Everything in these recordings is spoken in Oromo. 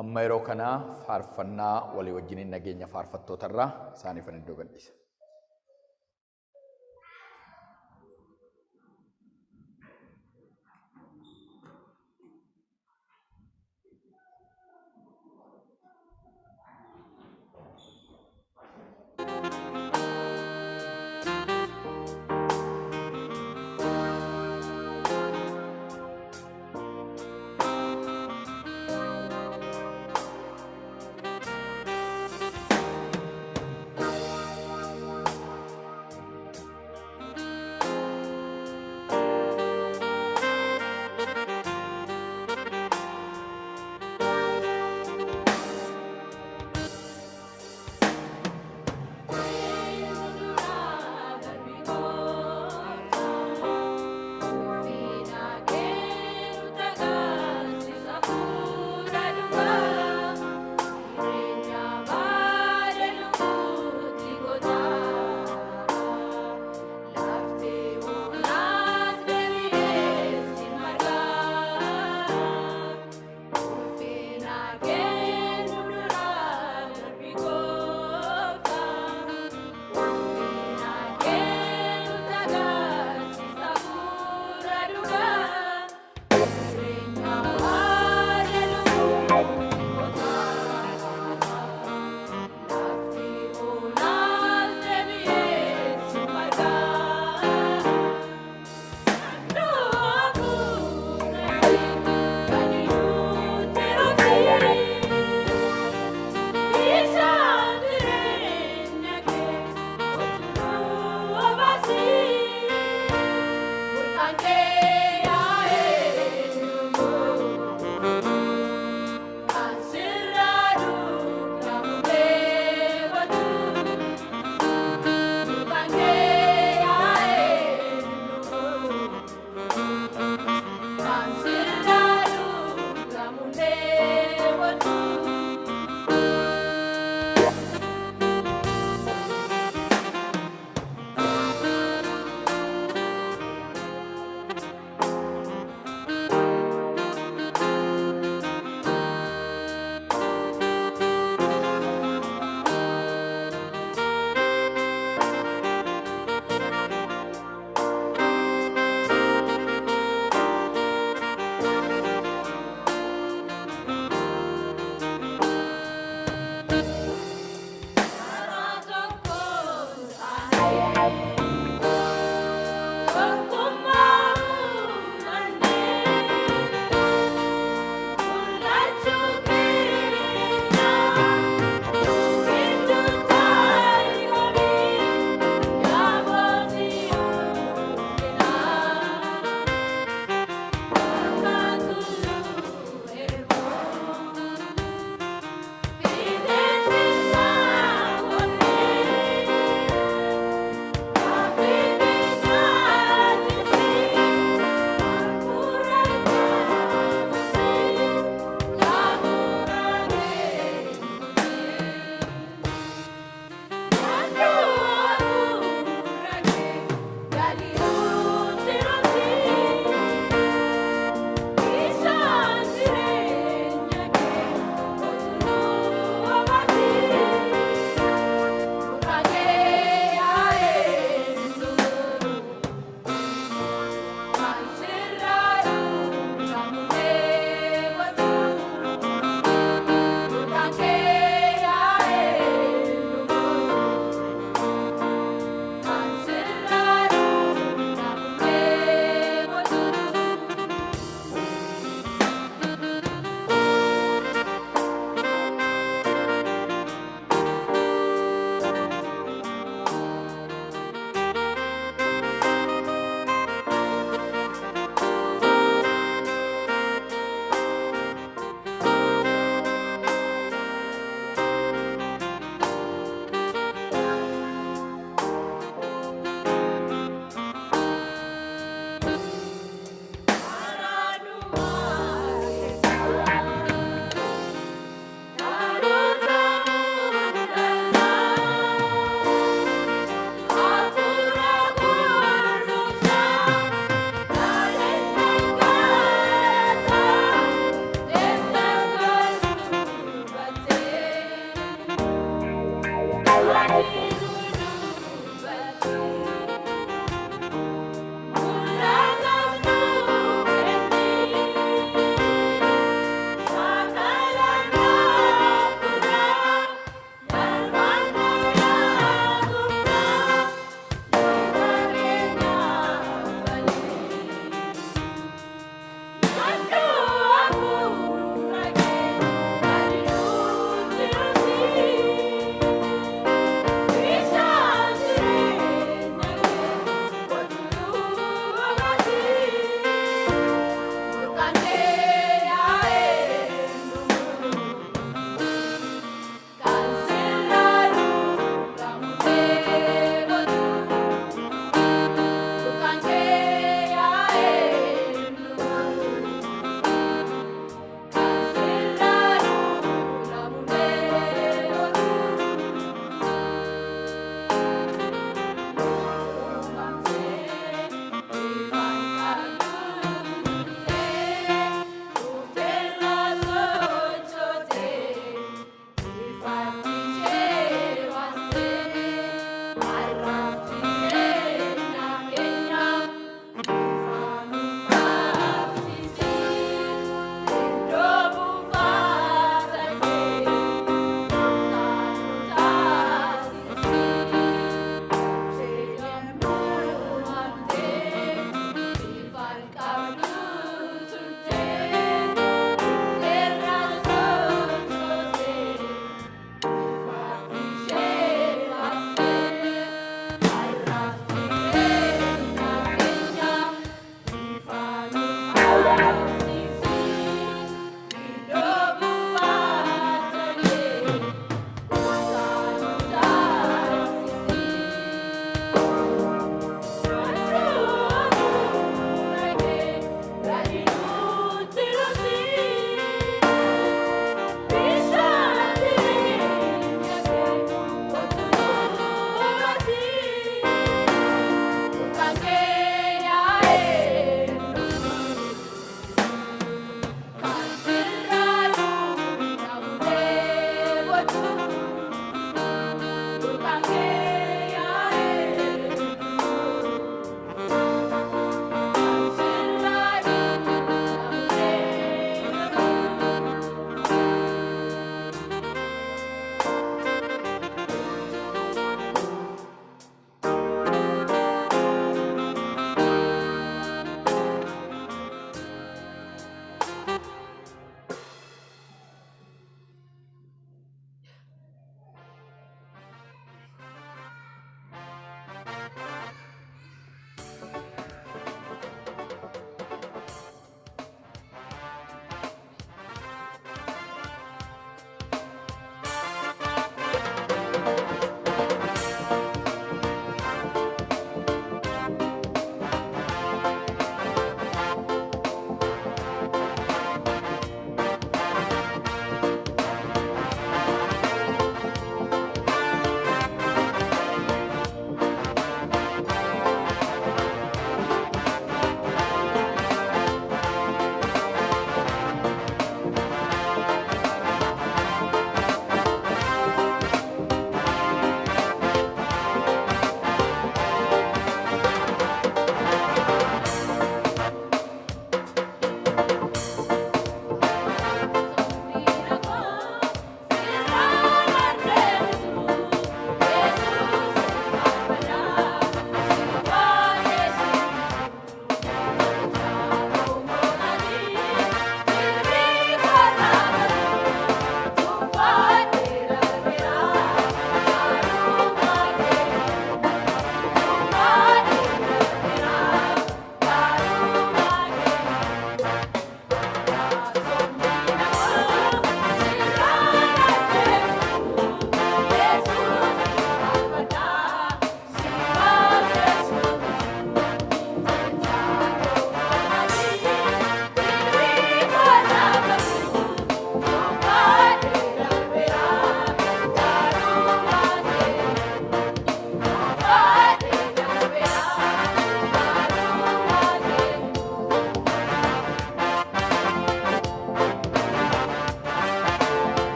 Amma yeroo kana faarfannaa walii wajjiniin nageenya faarfattootarraa isaaniif iddoo gadhiisa.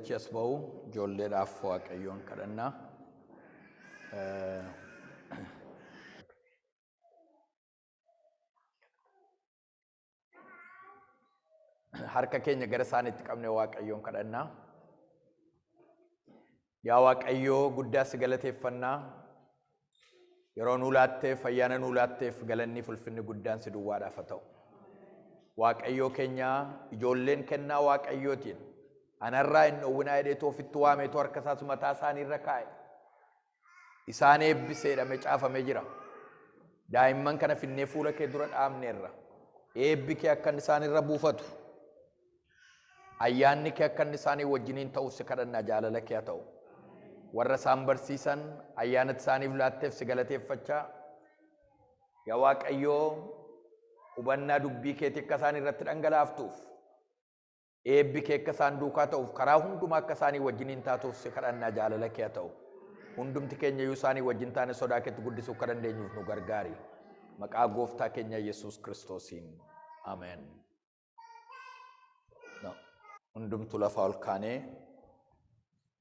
Ijoollechi as ba'u ijoolleedhaaf waaqayyoon kadhannaa. Harka keenya gara isaaniitti qabnee waaqayyoon kadhannaa. Yaa Waaqayyoo guddaa si galateeffannaa. Yeroo nuu laatteef ayyaana nuu laatteef galanni ulfinni guddaan si duwwaadhaaf haa ta'u. Waaqayyoo keenya ijoolleen kennaa Waaqayyootiin anarraa hin dhowwinaa jedheetu ofitti waameetu harka isaas mataa isaanii irra kaa'e. Isaan eebbisee dhamee caafamee jira. Daa'imman kana finnee fuula kee dura dhaabneerra. Eebbi kee akka inni isaan irra buufatu. Ayyaanni kee akka inni isaanii wajjiniin ta'uuf si kadhannaa jaalala kee haa ta'u. Warra isaan barsiisan ayyaana isaaniif laatteef si galateeffachaa. Yaa Waaqayyoo hubannaa dubbii keetii akka isaan irratti dhangalaaftuuf eebbi kee akka isaan duukaa ta'uuf karaa hundumaa akka isaanii wajjiniin taatuuf si kadhannaa jaalala kee haa ta'u. Hundumti keenya iyyuu isaanii wajjin taane sodaa keetti guddisuu akka dandeenyuuf nu gargaari. Maqaa gooftaa keenya Yesuus Kiristoosiin. Ameen. Hundumtu lafa ol kaanee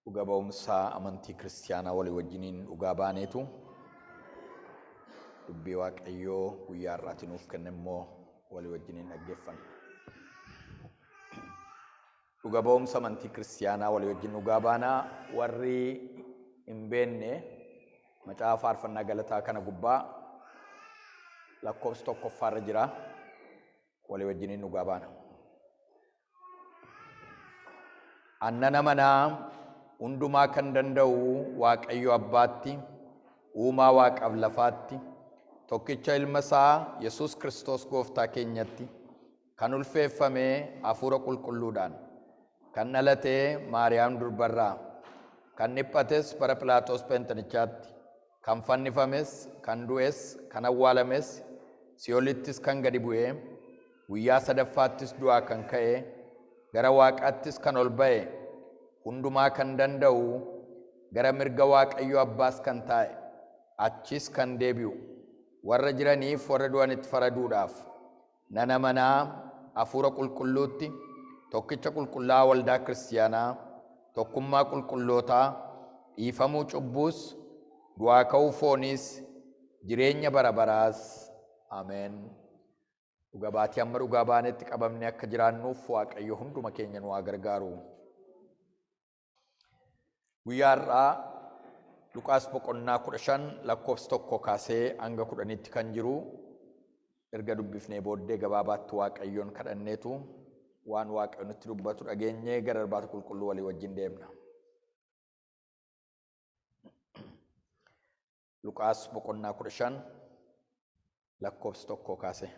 dhuga ba'umsaa amantii kiristaanaa walii wajjiniin dhugaa baaneetu dubbii Waaqayyoo guyyaa har'aatiin nuuf kenne immoo walii wajjiniin dhaggeeffanna. Dhuga ba'umsa amantii kiristaanaa walii wajjin dhugaa baanaa. Warri hin beenne macaafa faarfannaa galataa kana gubbaa lakkoofsa tokkoffaarra jira. Walii wajjiniin dhugaa baana. Annana manaa hundumaa kan danda'u Waaqayyo Abbaatti, uumaa waaqaaf lafaatti, tokkicha ilma isaa Yesuus Kiristoos gooftaa keenyatti, kan ulfeeffamee hafuura qulqulluudhaan, kan dhalatee Maariyaam durbarraa, kan dhiphates bara Phiilaaxoos Pheentanichaatti, kan fannifames, kan du'es, kan awwaalames, si'oolittis kan gadi bu'ee, guyyaa sadaffaattis du'aa kan ka'e, gara Waaqaattis kan ol ba'e, hundumaa kan danda'u, gara mirga Waaqayyo Abbaas kan taa'e, achis kan deebi'u, warra jiraniif warra du'anitti faraduudhaaf, nana manaa hafuura qulqulluutti, tokkicha qulqullaa'aa waldaa kiristaanaa, tokkummaa qulqullootaa, dhiifamuu cubbuus, du'aa ka'uu fooniis, jireenya bara baraas. Ameen. Dhuga baatii amma dhugaa baanetti qabamne akka jiraannuuf Waaqayyo hunduma keenya nu haa gargaaru. Guyyaa har'aa Luqaas boqonnaa 15 lakkoofsa 1 kaasee hanga 10tti kan jiru erga dubbifnee booddee gabaabaatti Waaqayyoon kadhanneetu waan Waaqayyo nutti dubbatu dhageenyee gara irbaata qulqulluu walii wajjin deemna. Luqaas boqonnaa 15 lakkoofsa 1 kaasee.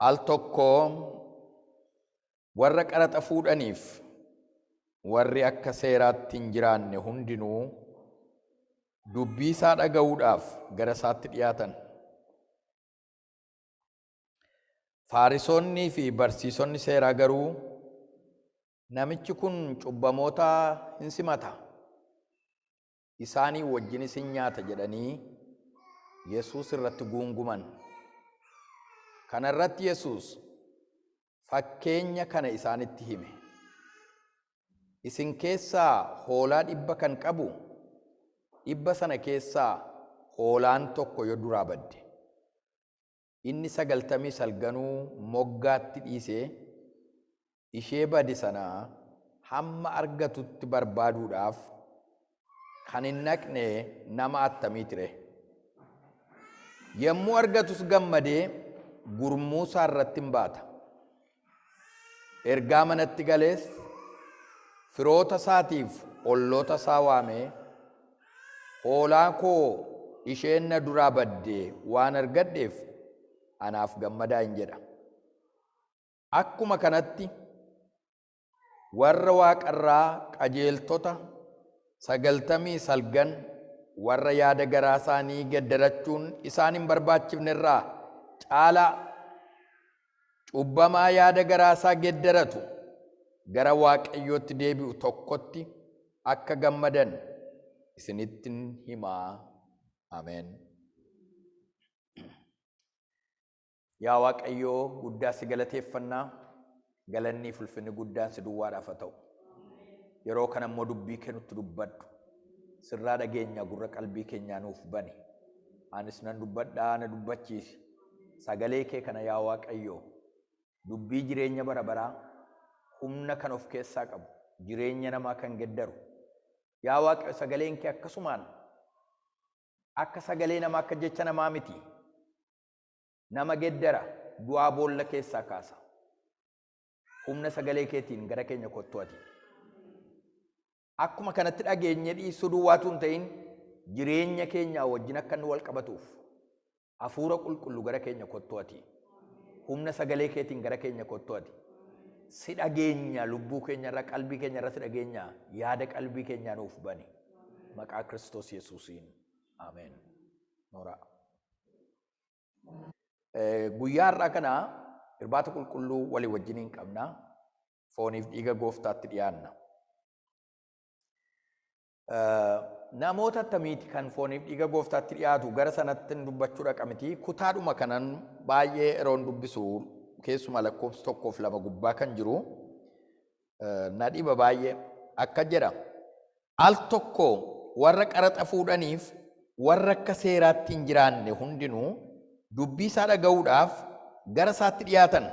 Al tokko warra qaraxa fuudhaniif warri akka seeraatti hin jiraanne hundinuu dubbii isaa dhaga'uudhaaf gara isaatti dhiyaatan. Faarisoonnii fi barsiisonni seeraa garuu namichi kun cubbamoota hin simata, isaanii wajjinis hin nyaata jedhanii Yesuus irratti guunguman. Kana irratti Yesuus fakkeenya kana isaanitti hime. Isin keessaa hoolaa 100 kan qabu, 100 sana keessaa hoolaan tokko yoo duraa badde, inni 99 moggaatti dhiisee ishee bade sana hamma argatutti barbaaduudhaaf kan hin naqne nama attamii ture. Yommuu argatus gammadee gurmuu isaa irratti hin baata. Ergaa manatti galees firoota isaatiif olloota isaa waamee, hoolaa koo isheen na duraa baddee waan argadheef anaaf gammadaa hin jedha. Akkuma kanatti warra waaqarraa qajeeltota 99 warra yaada garaa isaanii geddarachuun isaan hin barbaachifne irraa caalaa cubbamaa yaada garaa isaa geddaratu gara Waaqayyootti deebi'u tokkotti akka gammadan isinittin himaa. Ameen. Yaa Waaqayyoo guddaa si galateeffannaa, galanni fi ulfinni guddaan si duwwaadhaaf haa ta'u. Yeroo kana immoo dubbii kee nutti dubbadhu. Sirraa dhageenya gurra qalbii keenyaa nuuf bani. Anis nan dubbadhaa, na dubbachiisi. Sagalee kee kana yaa Waaqayyoo dubbii jireenya bara baraa humna kan of keessaa qabu, jireenya namaa kan geddaru. Yaa Waaqayyo sagaleen kee akkasumaan akka sagalee namaa akka jecha namaa miti. Nama geddara, du'aa boolla keessaa kaasa. Humna sagalee keetiin gara keenya kottu ati. Akkuma kanatti dhageenye dhiisuu duwwaatu hin ta'in jireenya keenya wajjin akka inni wal qabatuuf hafuura qulqullu gara keenya kottu ati. Humna sagalee keetiin gara keenya kottu ati. Si dhageenya lubbuu keenya irra, qalbii keenya irra si dhageenya, yaada qalbii keenyaa nuuf bani. Maqaa Kiristoos Yesuusiin. Ameen. Nooraa. Guyyaa har'aa kana irbaata qulqulluu walii wajjiniin qabna. Fooniif dhiiga Gooftaatti dhiyaanna. Namoota akkamiiti kan fooniif dhiiga Gooftaatti dhiyaatu gara sanatti dubbachuu dhaqa miti. Kutaadhuma kanan baay'ee yeroon dubbisu keessuma lakkoofsa 1-2 gubbaa kan jiru na dhiba baay'ee. Akka jedha al tokko warra qaraxa fuudhaniif warra akka seeraatti hin jiraanne hundinuu dubbii isaa dhaga'uudhaaf gara isaatti dhiyaatan.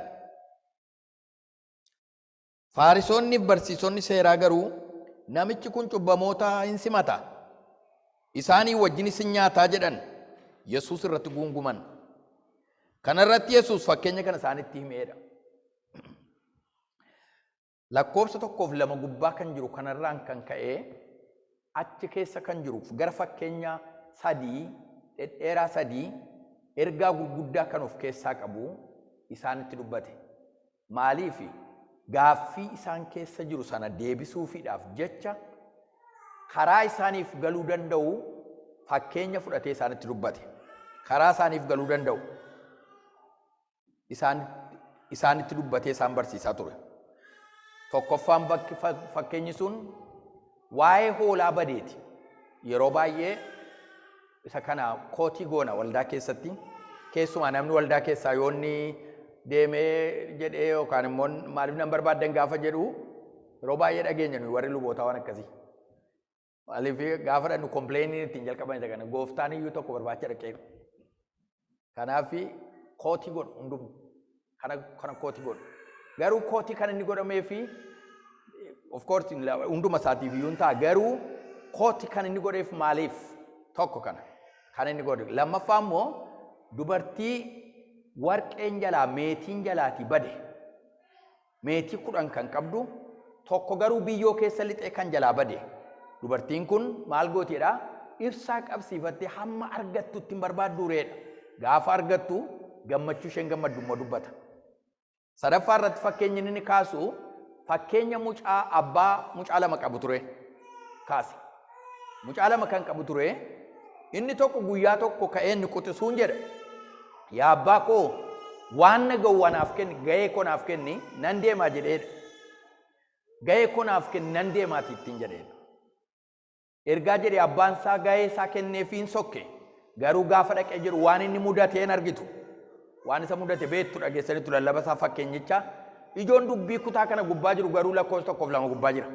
Faarisoonni fi barsiisonni seeraa garuu namichi kun cubbamoota hin simata, isaanii wajjinis hin nyaataa jedhan Yesuus irratti guunguman. Kana irratti Yesuus fakkeenya kana isaanitti himeedha. Lakkoofsa 1-2 gubbaa kan jiru kanarraan kan ka'ee achi keessa kan jiruuf gara fakkeenya 3 dhedheeraa 3 ergaa gurguddaa kan of keessaa qabu isaanitti dubbate. Maaliif gaaffii isaan keessa jiru sana deebisuufiidhaaf jecha karaa isaaniif galuu danda'u fakkeenya fudhatee isaanitti dubbate. Karaa isaaniif galuu danda'u isaanitti dubbatee isaan barsiisaa ture. Tokkoffaan fakkeenyi sun waa'ee hoolaa badeeti. Yeroo baay'ee isa kana kootii goona waldaa keessatti. Keessumaa namni waldaa keessaa yoonni deemee jedhee yookaan immoo maaliif nan barbaaddan gaafa jedhu yeroo baay'ee dhageenya nuyi warri lubootaa waan akkasii. Maaliif gaafa dhannu kompileeniin ittiin jalqaban isa kana gooftaan iyyuu tokko barbaacha dhaqee. Kanaaf kootii godhu hundumtu. Kana kootii godhu. Garuu kootii kan inni godhamee fi of course hunduma isaatiif iyyuu hin ta'a. Garuu kootii kan inni godheef maaliif tokko kana kan inni godhe. Lammaffaa immoo dubartii warqeen jalaa meetiin jalaatii bade. Meetii 10 kan qabdu tokko garuu biyyoo keessa lixee kan jalaa bade. Dubartiin kun maal gootiidha? Ibsaa qabsiifattee hamma argattutti hin barbaaddu reedha. Gaafa argattu gammachuu isheen gammaddu immoo dubbata. Sadaffaa irratti fakkeenyi inni kaasu fakkeenya mucaa abbaa mucaa 2 qabu ture kaase. Mucaa 2 kan qabu ture inni tokko guyyaa tokko ka'ee inni quxisuun jedha. Yaa abbaa koo waan na ga'u naaf kenni, ga'ee koo naaf kenni nan deemaa jedheedha. Ga'ee koo naaf kenni nan deemaati ittiin jedheedha. Ergaa jedhee abbaan isaa ga'ee isaa kenneefii hin sokke. Garuu gaafa dhaqee jiru waan inni mudatee hin argitu. Waan isa mudate beektu dhageessanitti lallaba isaa fakkeenyicha. Ijoon dubbii kutaa kana gubbaa jiru garuu lakkoofsa 1-2 gubbaa jira.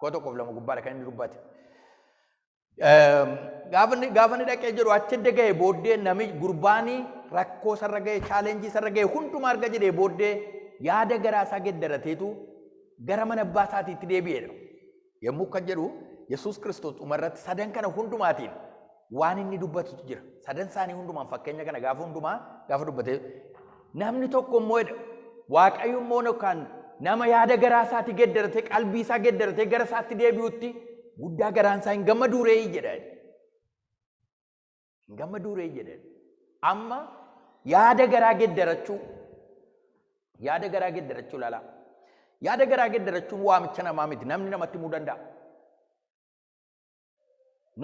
Koo 1-2 gubbaadha kan inni dubbate. Gaafa inni dhaqee jiru achi ga'ee booddee namichi gurbaanii rakkoo sarra ga'ee chaalenjii sarra ga'ee hundumaa arga jedhee booddee yaada garaa isaa geddarateetu gara mana abbaa isaatiitti deebi'eedha. Yommuu kan jedhu Yesuus Kiristoos dhumarratti sadan kana hundumaatiin waan inni dubbatutu jira. Sadan isaanii hundumaan fakkeenya kana gaafa dubbate namni tokko immoo Waaqayyo immoo yookaan nama yaada garaa isaatti geddaratee qalbii isaa geddaratee gara isaatti deebi'utti guddaa garaan isaa hin gammaduu reeyi jedhan. Hin gammaduu reeyi jedhan. Amma yaada garaa geddarachuu lala. Yaada garaa geddarachuun waamicha namaa miti. Namni namatti himuu danda'a.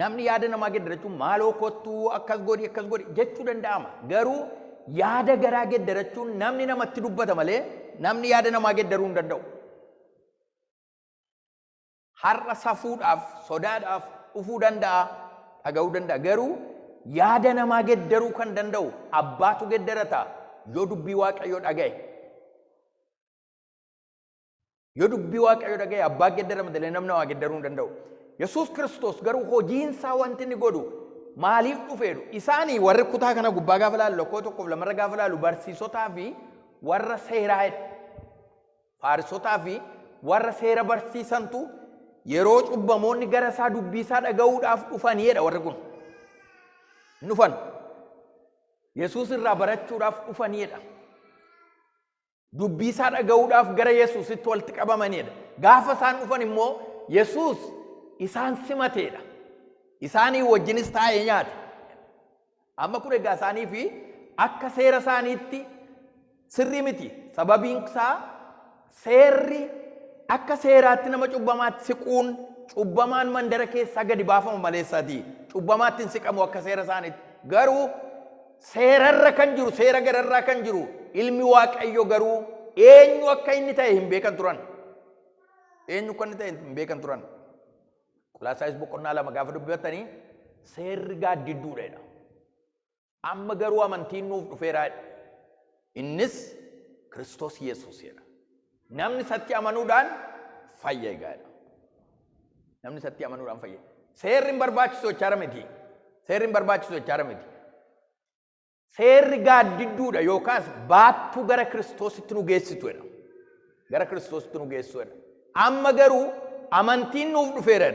Namni yaada namaa geddarachuun maaloo kottuu akkas godhi jechuu danda'ama. Garuu yaada garaa geddarachuun namni namatti dubbata malee namni yaada namaa geddaruu hin danda'u. Har'a safuudhaaf, sodaadhaaf, dhufuu danda'a, dhaga'uu danda'a. Garuu yaada namaa geddaruu kan danda'u abbaatu geddarata yoo dubbii waaqayyoo dhaga'e. Yoo dubbii waaqayyoo dhaga'e abbaa geddarama malee namni waa geddaruu hin danda'u. Yesuus Kiristoos garuu hojiinsaa wanti inni godhu maaliif dhufeedhu? Isaanii warri kutaa kana gubbaa gaafa laalu lakkoo tokkoof lamarra gaafa laalu barsiisotaa fi warra seeraa faarisotaa fi warra seera barsiisantu yeroo cubbamoonni gara isaa dubbii isaa dhaga'uudhaaf dhufaniidha. Warri kun dhufan Yesuus irraa barachuudhaaf dhufaniidha. Dubbii isaa dhaga'uudhaaf gara Yesuusitti walitti qabamaniidha. Gaafa isaan dhufan immoo Yesuus isaan simateedha. Isaanii wajjinis taa'ee nyaate. Amma kun egaa isaanii fi akka seera isaaniitti sirrii miti. Sababiin isaa seerri akka seeraatti nama cubbamaatti siquun cubbamaan mandara keessaa gadi baafama maleessaati. Cubbamaatti hin siqamu akka seera isaaniitti. Garuu seerarra kan jiru, seera gararraa kan jiru ilmi Waaqayyo garuu eenyu akka inni ta'e hin beekan turan. Eenyu akka inni ta'e hin beekan turan. Qolaasaayis boqonnaa 2 gaafa dubbatanii seerri gaaddidduudha. Amma garuu amantiin nuuf dhufeera. Innis Kiristoos Yesuusidha. Namni isatti amanuudhaan fayya egaadha. Namni isatti amanuudhaan fayya. Seerri hin barbaachisu jechaara miti. Seerri hin barbaachisu jechaara miti. Seerri gaaddidduudha yookaas baattuu gara Kiristoositti nu geessituudha. Gara Kiristoositti nu geessituudha. Amma garuu amantiin nuuf dhufeera.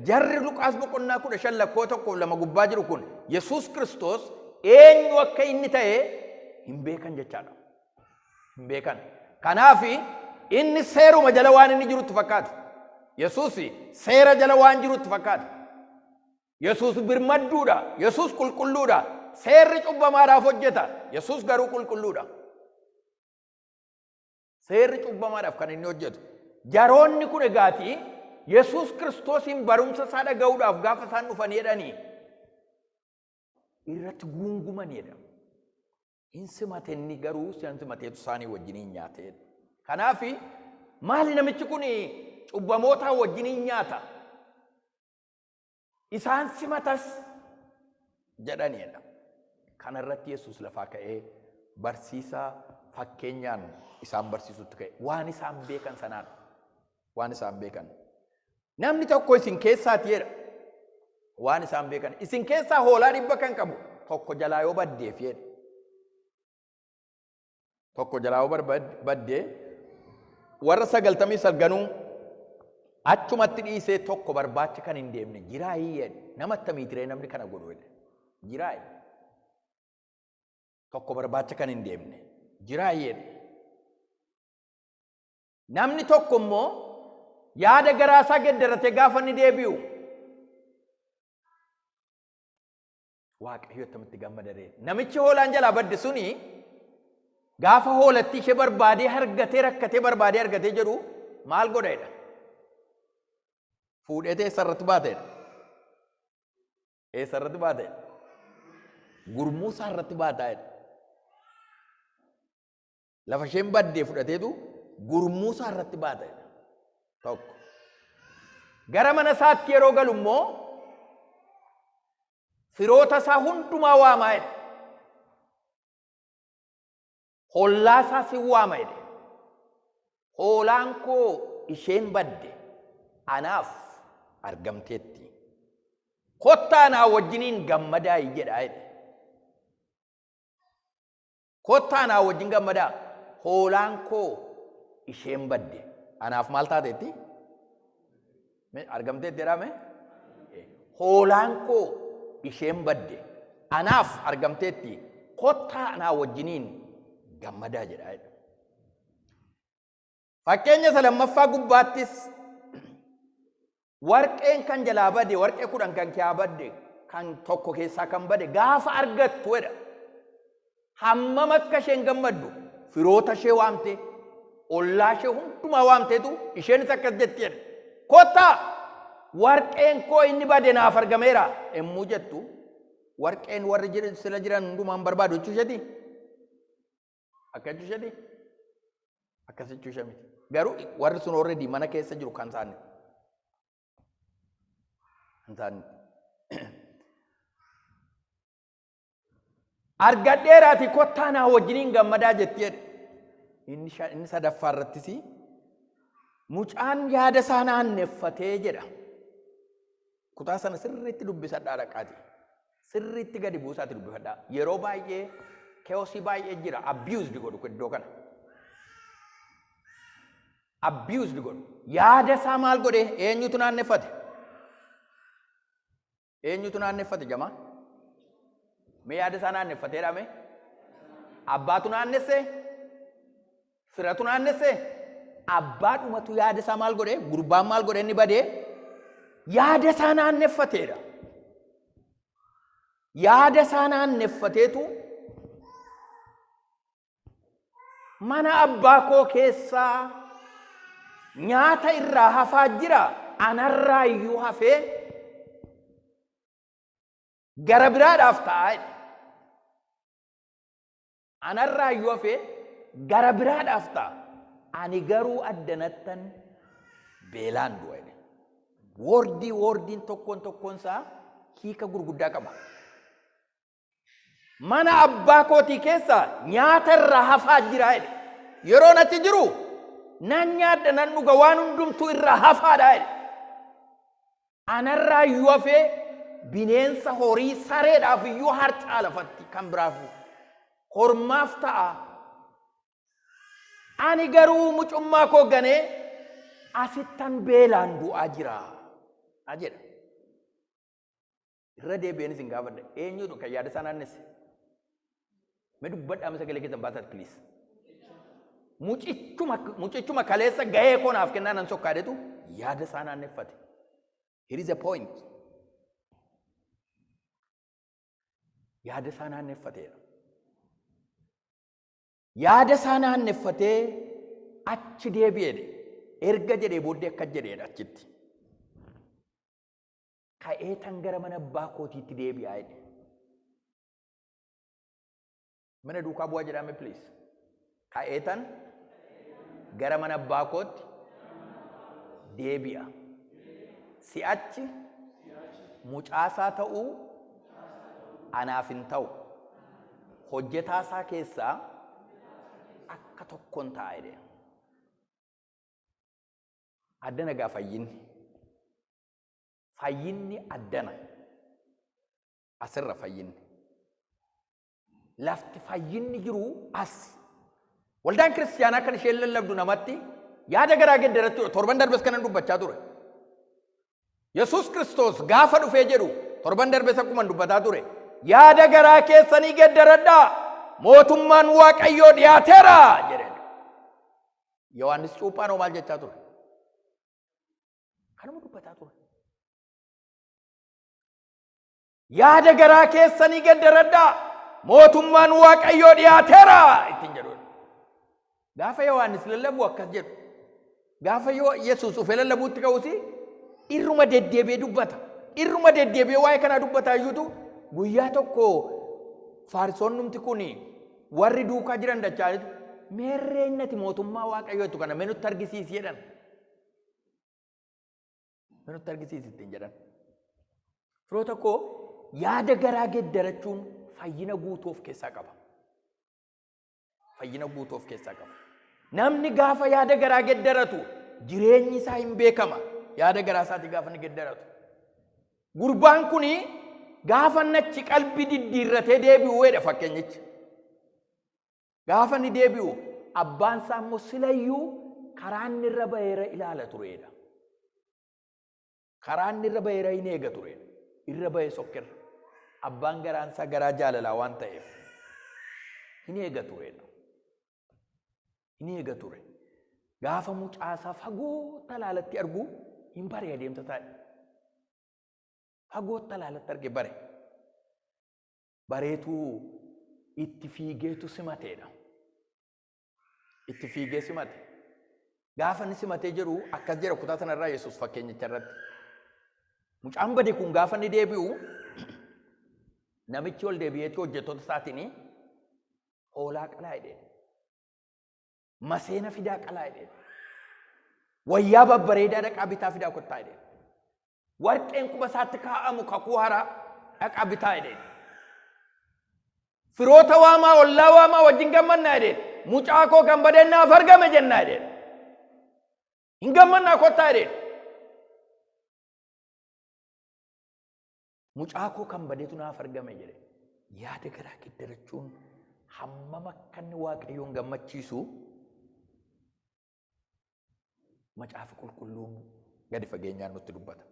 Jarri Luqaas boqonnaa 15 lakkoo 1-2 gubbaa jiru kun Yesuus Kiristoos eenyu akka inni ta'e hin beekan jechaadha. Hin beekan. Kanaaf inni seeruma jala waan inni jirutti fakkaata. Yesuus seera jala waan jirutti fakkaata. Yesuus birmadduudha. Yesuus qulqulluudha. Seerri cubbamaadhaaf hojjeta. Yesuus garuu qulqulluudha. Seerri cubbamaadhaaf kan inni hojjetu. Jaroonni kun egaati Yesuus Kiristoosiin barumsa isaa dhaga'uudhaaf gaafa isaan dhufaniidhanii irratti guungumaniidha. Hin simate inni garuu isaan simateetu isaanii wajjiniin nyaateedha. Kanaaf maali namichi kun cubbamootaa wajjiniin nyaata? Isaan simatas jedhaniidha. Kana irratti Yesuus lafaa ka'ee barsiisaa fakkeenyaan isaan barsiisutti ka'e. Waan isaan beekan sanaan. Waan isaan beekan. Namni tokko isin keessaati jedha. Waan isaan beekan. Isin keessaa hoolaa 100 kan qabu tokko jalaa yoo baddeef jedha. Tokko jalaa yoo baddee warra 99 achumatti dhiisee tokko barbaacha kan hin deemne jiraayii jedha. Nama attamiitiree namni kana godhu jedha. Jiraayii. Tokko barbaacha kan hin deemne jiraayii jedha. Namni tokko immoo yaada garaasaa geddarate gaafa inni deebi'u Waaqayyo attamitti gammadaree. Namichi hoolaan jalaa badde suni gaafa hoolatti ishee barbaadee argatee rakkatee barbaadee argatee jedhu maal godheedha? Fuudhee eessarratti baateedha? Eessarratti baateedha? Gurmuu isaarratti baataedha. Lafa isheen baddee fudhateetu gurmuu isaarratti baataedha. Tokko. Gara mana isaatti yeroo galu immoo firoota isaa hundumaa waamaedha. Hollaa isaa si waamaedha. Hoolaan koo isheen badde anaaf argamteetti. Kottaa naa wajjiniin gammadaa jedhaa. Kottaa naa wajjin gammadaa. Hoolaan koo isheen badde anaaf maal taateetti? Argamteetti jedhame? Hoolaan koo isheen badde anaaf argamteetti. Kottaa naa wajjiniin gammadaa jedhaa. Fakkeenya isa lammaffaa gubbaattis warqeen kan jalaa bade, warqee 10 kan kee badde, kan tokko keessaa kan bade gaafa argattu jedha. Hammam akka isheen gammaddu firoota ishee waamte, ollaa ishee hundumaa waamteetu isheenis akkas jetti jedha. Kottaa warqeen koo inni bade naaf argameera emmuu jettu warqeen warri sila jiran hundumaan barbaadu jechuu isheeti? Akka jechuu isheeti? Akkas jechuu ishee miti. Garuu warri sun already mana keessa jiru kan isaanii. argadheeraati kottaa naa wajjiniin gammadaa jettee inni sadaffaa irrattis mucaan yaada isaa naanneffatee jedha. Kutaa sana sirriitti dubbisadhaa dhaqaati. Sirriitti gadi buusaati dubbifadhaa. Yeroo baay'ee keewosii baay'ee jira. Abused godhu iddoo kana. Abused godhu. Yaada isaa maal godhe? Eenyutu naanneffate? Eenyutu naanneffate jamaa? Mee yaada isaa naanneffateedha mee? Abbaatu naannesse? Firatu naannesse? Abbaadhumatu yaada isaa maal godhe? Gurbaan maal godhe inni badee? Yaada isaa naanneffateedha. Yaada isaa naanneffateetu mana abbaa koo keessaa nyaata irraa hafaa jira, anarraa iyyuu hafee gara biraadhaaf ta'a. Anarraa iyyuu hafee gara biraadhaaf ta'a. Ani garuu addanattan beelaan du'a. Wordiin tokkoon isaa hiika gurguddaa qaba. Mana abbaa kootii keessa nyaata irraa hafaa jira. Yeroo natti jiru nan nyaadha nan dhuga waan hundumtuu irraa hafaadha. Anarraa iyyuu hafee bineensa horii sareedhaaf iyyuu harcaa lafatti kan biraaf hormaaf ta'a. Ani garuu mucummaa koo ganee asittan beelaan du'aa jira jedha. Irra deebi'een isin gaafadha. Eenyutu kan yaada isaa naannesse? Mee dubbadhaa sagalee keessan baasaa please. Mucichuma kaleessa gahee koo naaf kennaa nan sokkaadetu yaada isaa naanneffate. Here is a point. Yaada isaa naanneffateera. Yaada isaa naanneffatee achi deebi'eedha. Erga jedhee booddee akka jedheedha achitti. Ka'ee tan gara mana abbaa kootiitti deebi'aa jedhe. Mana duukaa bu'aa jedhame please. Ka'ee tan gara mana abbaa kootti deebi'a. Si'achi mucaasaa ta'uu anaaf hin ta'u. Hojjetaasaa keessaa akka tokkoon ta'a jedhe. Addana gaa fayyinni. Fayyinni addana. Asirra fayyinni. Lafti fayyinni jiru as. Waldaan kiristaanaa kan isheen lallabdu namatti yaada garaa gedderatti torban darbes kanan dubbachaa ture. Yesuus Kiristoos gaafa dhufee jedhu torban darbes akkuma dubbataa ture. Yaada garaa keessanii gedderadhaa mootummaan Waaqayyoo dhiyaateera jedheen. Yohaannis Cuuphaan maal jechaa ture? Kanuma dubbataa ture. Yaada garaa keessanii gedderadhaa mootummaan Waaqayyoo dhiyaateera ittiin jedhu. Gaafa Yohaannis lallabu akkas jedhu. Gaafa Yesuus dhufee lallabuutti ka'uusi irruma deddeebi'ee dubbata. Irruma deddeebi'ee waa'ee kanaa dubbataa iyyuutu guyyaa tokko Faarisoonnumti kun warri duukaa jiran dachaanitu meerree innati mootummaa Waaqayyootu kana mee nutti argisiisi jedhan. Mee nutti argisiisi ittiin jedhan. Firoota koo yaada garaa geddarachuun fayyina guutuu of keessaa qaba. Fayyina guutuu of keessaa qaba. Namni gaafa yaada garaa geddaratu jireenyi isaa hin beekama. Yaada garaa isaati gaafa ni geddaratu. Gurbaan kuni gaafa nachi qalbii diddiirratee deebi'u weedha fakkeenyichi. Gaafa ni deebi'u abbaan isaa immoo silayyuu karaan irra baheera ilaala tureedha. Karaan irra baheera hin eega tureedha. Irra bahee sokkerra. Abbaan garaan isaa garaa jaalalaa waan ta'eef hin eega tureedha. Hin eega ture. Gaafa mucaasaa fagoo talaalatti argu hin bare adeemsa taa'e. Fagoo talaalatti arge bare. Bareetu itti fiigeetu simateedha. Itti fiigee simate. Gaafa inni simatee jiru akkas jedha kutaa sanarraa Yesuus fakkeenyicha irratti. Mucaan bade kun gaafa inni deebi'u namichi ol deebi'eetti hojjettoota isaatiin hoolaa qalaa jedhee. Maseena fidaa qalaa jedhee. Wayyaa babbareedaa dhaqaa bitaa fidaa kottaa jedhee. warqeen quba isaatti kaa'amu kakuu haaraa dhaqa bitaa jedheen. Firoota waamaa ollaa waamaa wajjin gammannaa jedheen. Mucaa koo kan badeennaaf argame jennaa jedheen. Hin gammannaa kottaa jedheen. Mucaa koo kan badeetu naaf argame jedhe. Yaada garaa geddarachuun hammam akka inni Waaqayyoon gammachiisu macaafa qulqulluun gadi fageenyaan nutti dubbata.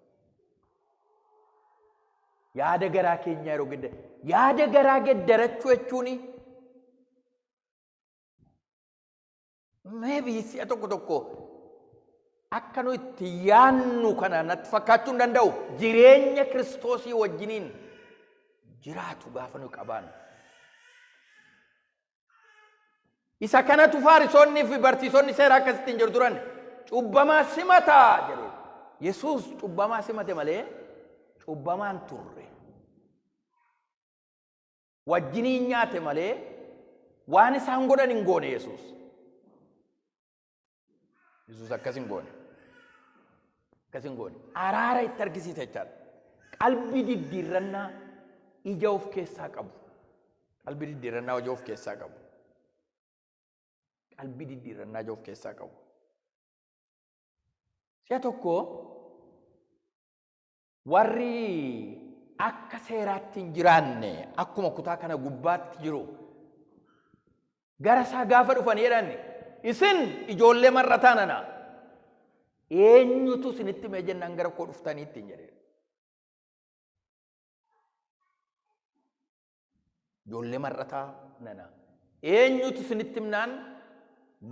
Yaada garaa keenya yeroo yaada garaa geddarachuu jechuun maybe si'a tokko akka nu itti yaannu kana natti fakkaachuu hin danda'u. Jireenya Kiristoosii wajjiniin jiraatu gaafa nu qabaannu. Isa kanatu Faarisoonnii fi barsiisonni seeraa akkasitti hin jiru turan. Cubbamaa simataa jedhe. Yesuus cubbamaa simate malee cubbamaan turre. Wajjiniin nyaate malee waan isaan godhan hin goone Yesuus. Yesuus akkas hin goone. Akkas hin goone. Araara itti argisiisa jechaadha. Qalbii diddiirrannaa ija of keessaa qabu. Qalbii diddiirrannaa ija of keessaa qabu. Qalbii diddiirrannaa ija of keessaa qabu. Si'a tokko warri akka seeraatti hin jiraanne akkuma kutaa kana gubbaatti jiru gara isaa gaafa dhufanii jedhan isin ijoollee marrataa nana eenyutu isinitti mee jennaan gara koo dhuftanii ittiin jedhee. Ijoollee marrataa nana eenyutu isinitti himnaan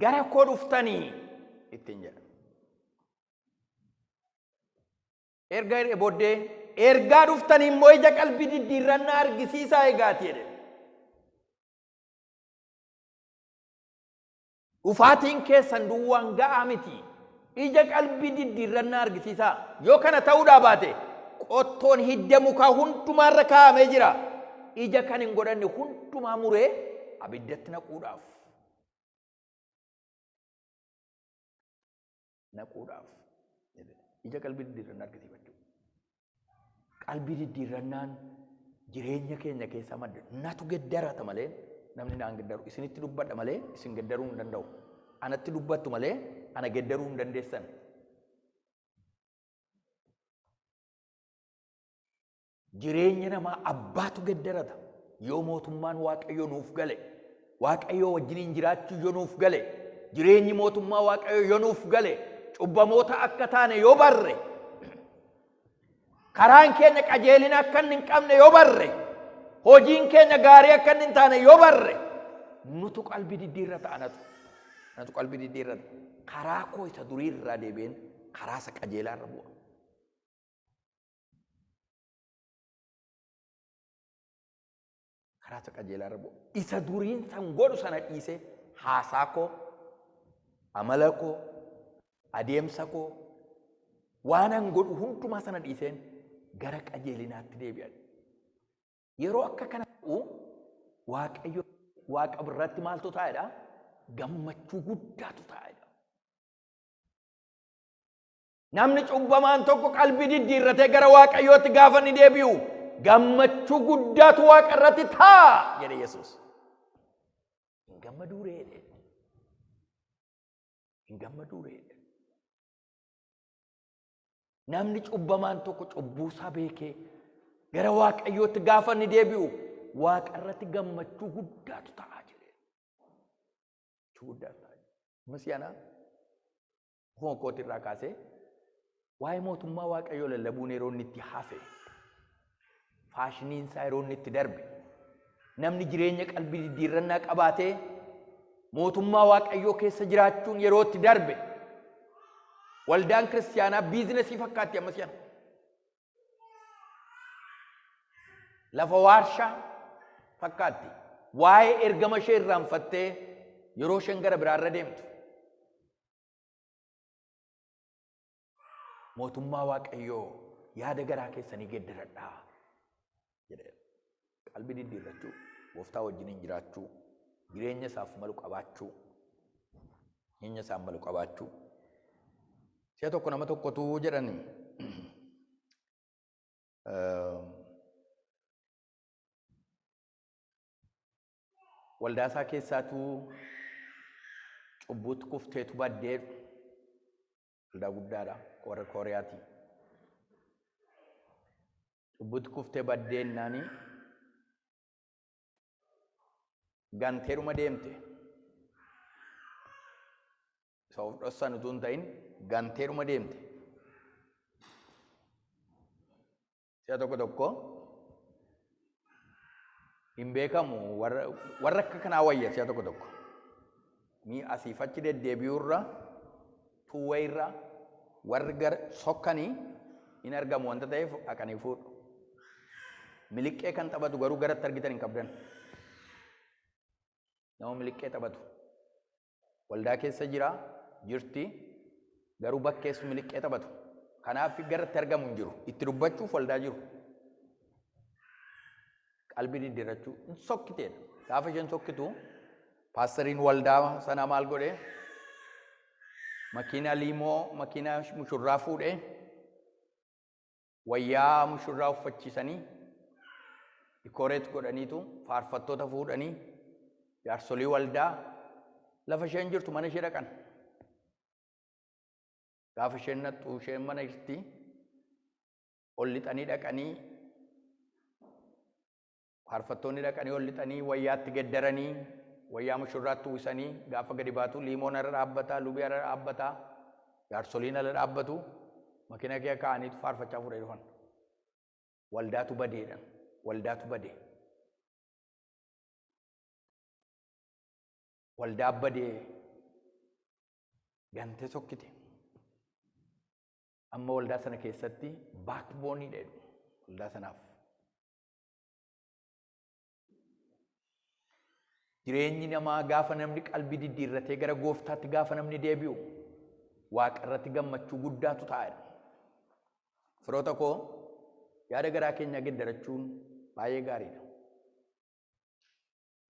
gara koo dhuftanii ittiin jedha. Erga booddee ergaa dhuftanii immoo ija qalbii diddiirrannaa argisiisaa eegaati jedhe. Dhufaatiin keessan duwwaan ga'aa miti. Ija qalbii diddiirrannaa argisiisaa. Yoo kana ta'uudhaa baate qottoon hidda mukaa hundumaarra kaa'amee jira. Ija kan hin godhanne hundumaa muree abiddatti naquudhaaf. Ija qalbii diddiirrannaa argisiifachuu. Qalbii diddiirrannaan jireenya keenya keessaa madda. Natu geddarata malee namni naan geddaru. Isinitti dubbadha malee isin geddaruu hin danda'u. Anatti dubbattu malee ana geddaruu hin dandeessan. Jireenya namaa abbaatu geddarata. Yoo mootummaan Waaqayyoo nuuf gale, Waaqayyoo wajjiniin jiraachuu yoo nuuf gale, jireenyi mootummaa Waaqayyoo yoo nuuf gale, cubbamoota akka taane yoo barre, karaan keenya qajeelina akka hin qabne yoo barre, hojiin keenya gaarii akka hin taane yoo barre, nutu qalbii diddiirrata anatu. Natu qalbii diddiirrata. Karaa koo isa durii irraa deebi'een karaa isa qajeelaa irra bu'a. Karaa isa qajeelaa irra bu'a. Isa duriin san godhu sana dhiisee haasaa koo, amala koo, adeemsa koo, waan an godhu hundumaa sana dhiiseen gara qajeelinaatti deebi'an. Yeroo akka kana ta'u Waaqayyo Waaqa birratti maaltu taa'edha? Gammachuu guddaatu taa'edha. Namni cubbamaan tokko qalbii diddiirratee gara Waaqayyootti gaafa ni deebi'u gammachuu guddaatu Waaqa irratti taa'a jedhe Yesuus. Hin gammaduu reedhe. Hin gammaduu reedhe. Namni cubbamaan tokko cubbuusaa beekee gara Waaqayyootti gaafa ni deebi'u Waaqa irratti gammachuu guddaatu ta'a jedhe. Guddaatu ta'a. Masiyaana ofuma kootii irraa kaasee waa'ee mootummaa Waaqayyoo lallabuun yeroo inni itti hafe, faashiniin isaa yeroo inni itti darbe, namni jireenya qalbii diddiirrannaa qabaatee mootummaa Waaqayyoo keessa jiraachuun yeroo itti darbe, waldaan kiristaanaa biizinesii fakkaatti ammas yana. Lafa waarshaa fakkaatti. Waa'ee ergama ishee irraanfattee yeroo isheen gara biraarra deemtu. Mootummaa Waaqayyoo yaada garaa keessanii geddaradhaa jedhe. Qalbii diddiirrachuu, Gooftaa wajjiniin jiraachuu, jireenya isaaf malu qabaachuu, jireenya isaaf malu qabaachuu. Si'a tokko nama tokkotu jedhani Waldaasaa keessaatuu cubbuutti kufteetu baddee waldaa guddaadha warra Kooriyaati. Cubbuutti kuftee baddeennaani ganteeruma deemte. Isa of dhossan utuu hin ta'in ganteeruma deemte. Si'a tokko tokko hin beekamu warra akka kanaa wayya si'a tokko tokko. Mi asiif achi deddeebi'uurra tuwwayirra warri gara sokkanii hin argamu wanta ta'eef dhaqanii fuudhu. Miliqqee kan taphatu garuu garatti argitan hin qabdan. Nama miliqqee taphatu. Waldaa keessa jirti garuu bakkeessu miliqqee taphatu. Kanaaf garatti argamu hin jiru. Itti dubbachuuf waldaa jiru. Qalbii diddiirrachuu hin sokkiteedha. Gaafa isheen sokkitu paastariin waldaa sana maal godhee makiinaa liimoo makiinaa mushurraa fuudhee wayyaa mushurraa uffachiisanii dikooreet godhaniitu faarfattoota fuudhanii jaarsolii waldaa lafa isheen jirtu mana ishee dhaqan. Gaafa isheen nattu isheen mana jirti ol lixanii dhaqanii faarfattoonni dhaqanii ol lixanii wayyaatti geddaranii wayyaa mushurraatti uwwisanii gaafa gadi baatu liimoon irra dhaabbataa lubii irra dhaabbataa jaarsoliin irra dhaabbatu makiina kee ka'aniitu faarfachaa fuudhee dhufan. Waldaatu badeedha. Waldaatu badee. Waldaa badee gantee sokkite. Amma waldaa sana keessatti baakboonii dheedu waldaa sanaaf. Jireenyi namaa gaafa namni qalbii diddiirratee gara gooftaatti gaafa namni deebi'u waaqa irratti gammachuu guddaatu taa'edha. Firoota koo yaada garaa keenya geddarachuun baay'ee gaariidha.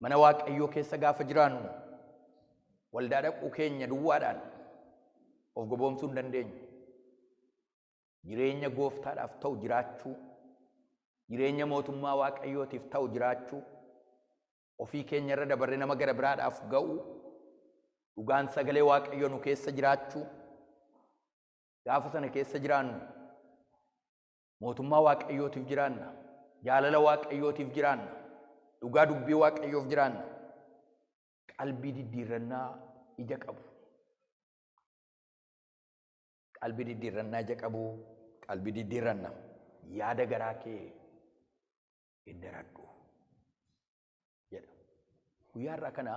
Mana Waaqayyoo keessa gaafa jiraannu waldaa dhaquu keenya duwwaadhaan of goboomsuu hin dandeenyu. Jireenya gooftaadhaaf ta'u jiraachuu, jireenya mootummaa Waaqayyootiif ta'u jiraachuu, ofii keenya irra dabarre nama gara biraadhaaf ga'u, dhugaan sagalee Waaqayyoo nu keessa jiraachuu, gaafa sana keessa jiraannu mootummaa Waaqayyootiif jiraanna, jaalala Waaqayyootiif jiraanna, dhugaa dubbii Waaqayyoof jiraanna, qalbii diddiirrannaa ija qabu. Qalbii diddiirrannaa ija qabu, qalbii diddiirrannaa yaada garaa kee geddaradhu jedha. Guyyaa irraa kana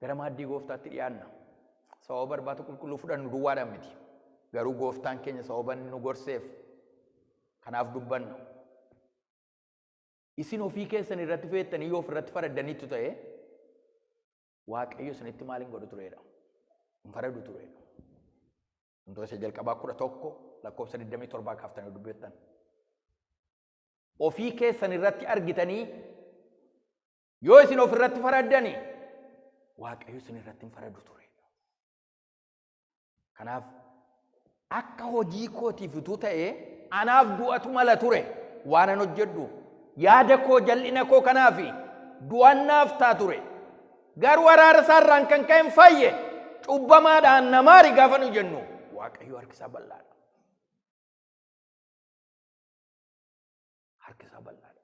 gara maaddii gooftaatti dhiyaanna. Sababa barbaata qulqulluu fudhannu duwwaadhaan miti. Garuu gooftaan keenya sababa nu gorseef kanaaf dubbanna. Isin ofii keessan irratti feettanii yoo ofirratti faraddaniitu ta'e Waaqayyo isinitti maaliin godhu tureedha? Hin faradu tureedha. Wantoota jalqabaa 11 lakkoofsa 27 kaaftanii dubbattan. Ofii keessan irratti argitanii yoo isin ofirratti faraddani Waaqayyo isin irratti hin faradu tureedha. Kanaaf akka hojii kootiif utuu ta'ee anaaf du'atu mala ture waan an hojjedhu yaada koo jal'ina koo kanaafi du'annaaf taa ture. Garuu araara isaarraan kan ka'e hin fayye cubbamaadhaan namaari gaafa nu jennu Waaqayyo harki isaa bal'aadha. Harki isaa bal'aadha.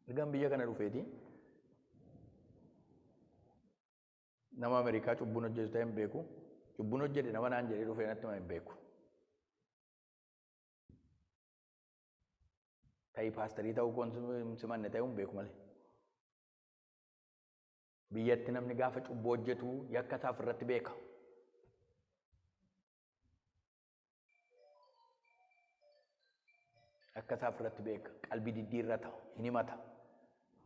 Ergaan biyya kana dhufeeti nama Ameerikaa cubbuun hojjetu ta'e hin beeku. Cubbuun hojjete nama naan jedhee dhufee natti hin beeku. Ta'ii paastarii ta'uu koon simanne ta'uu hin beeku malee. Biyyatti namni gaafa cubbuu hojjetu yakka isaaf irratti beeka. Yakka isaaf irratti beeka. Qalbii diddiirrata, hin himata.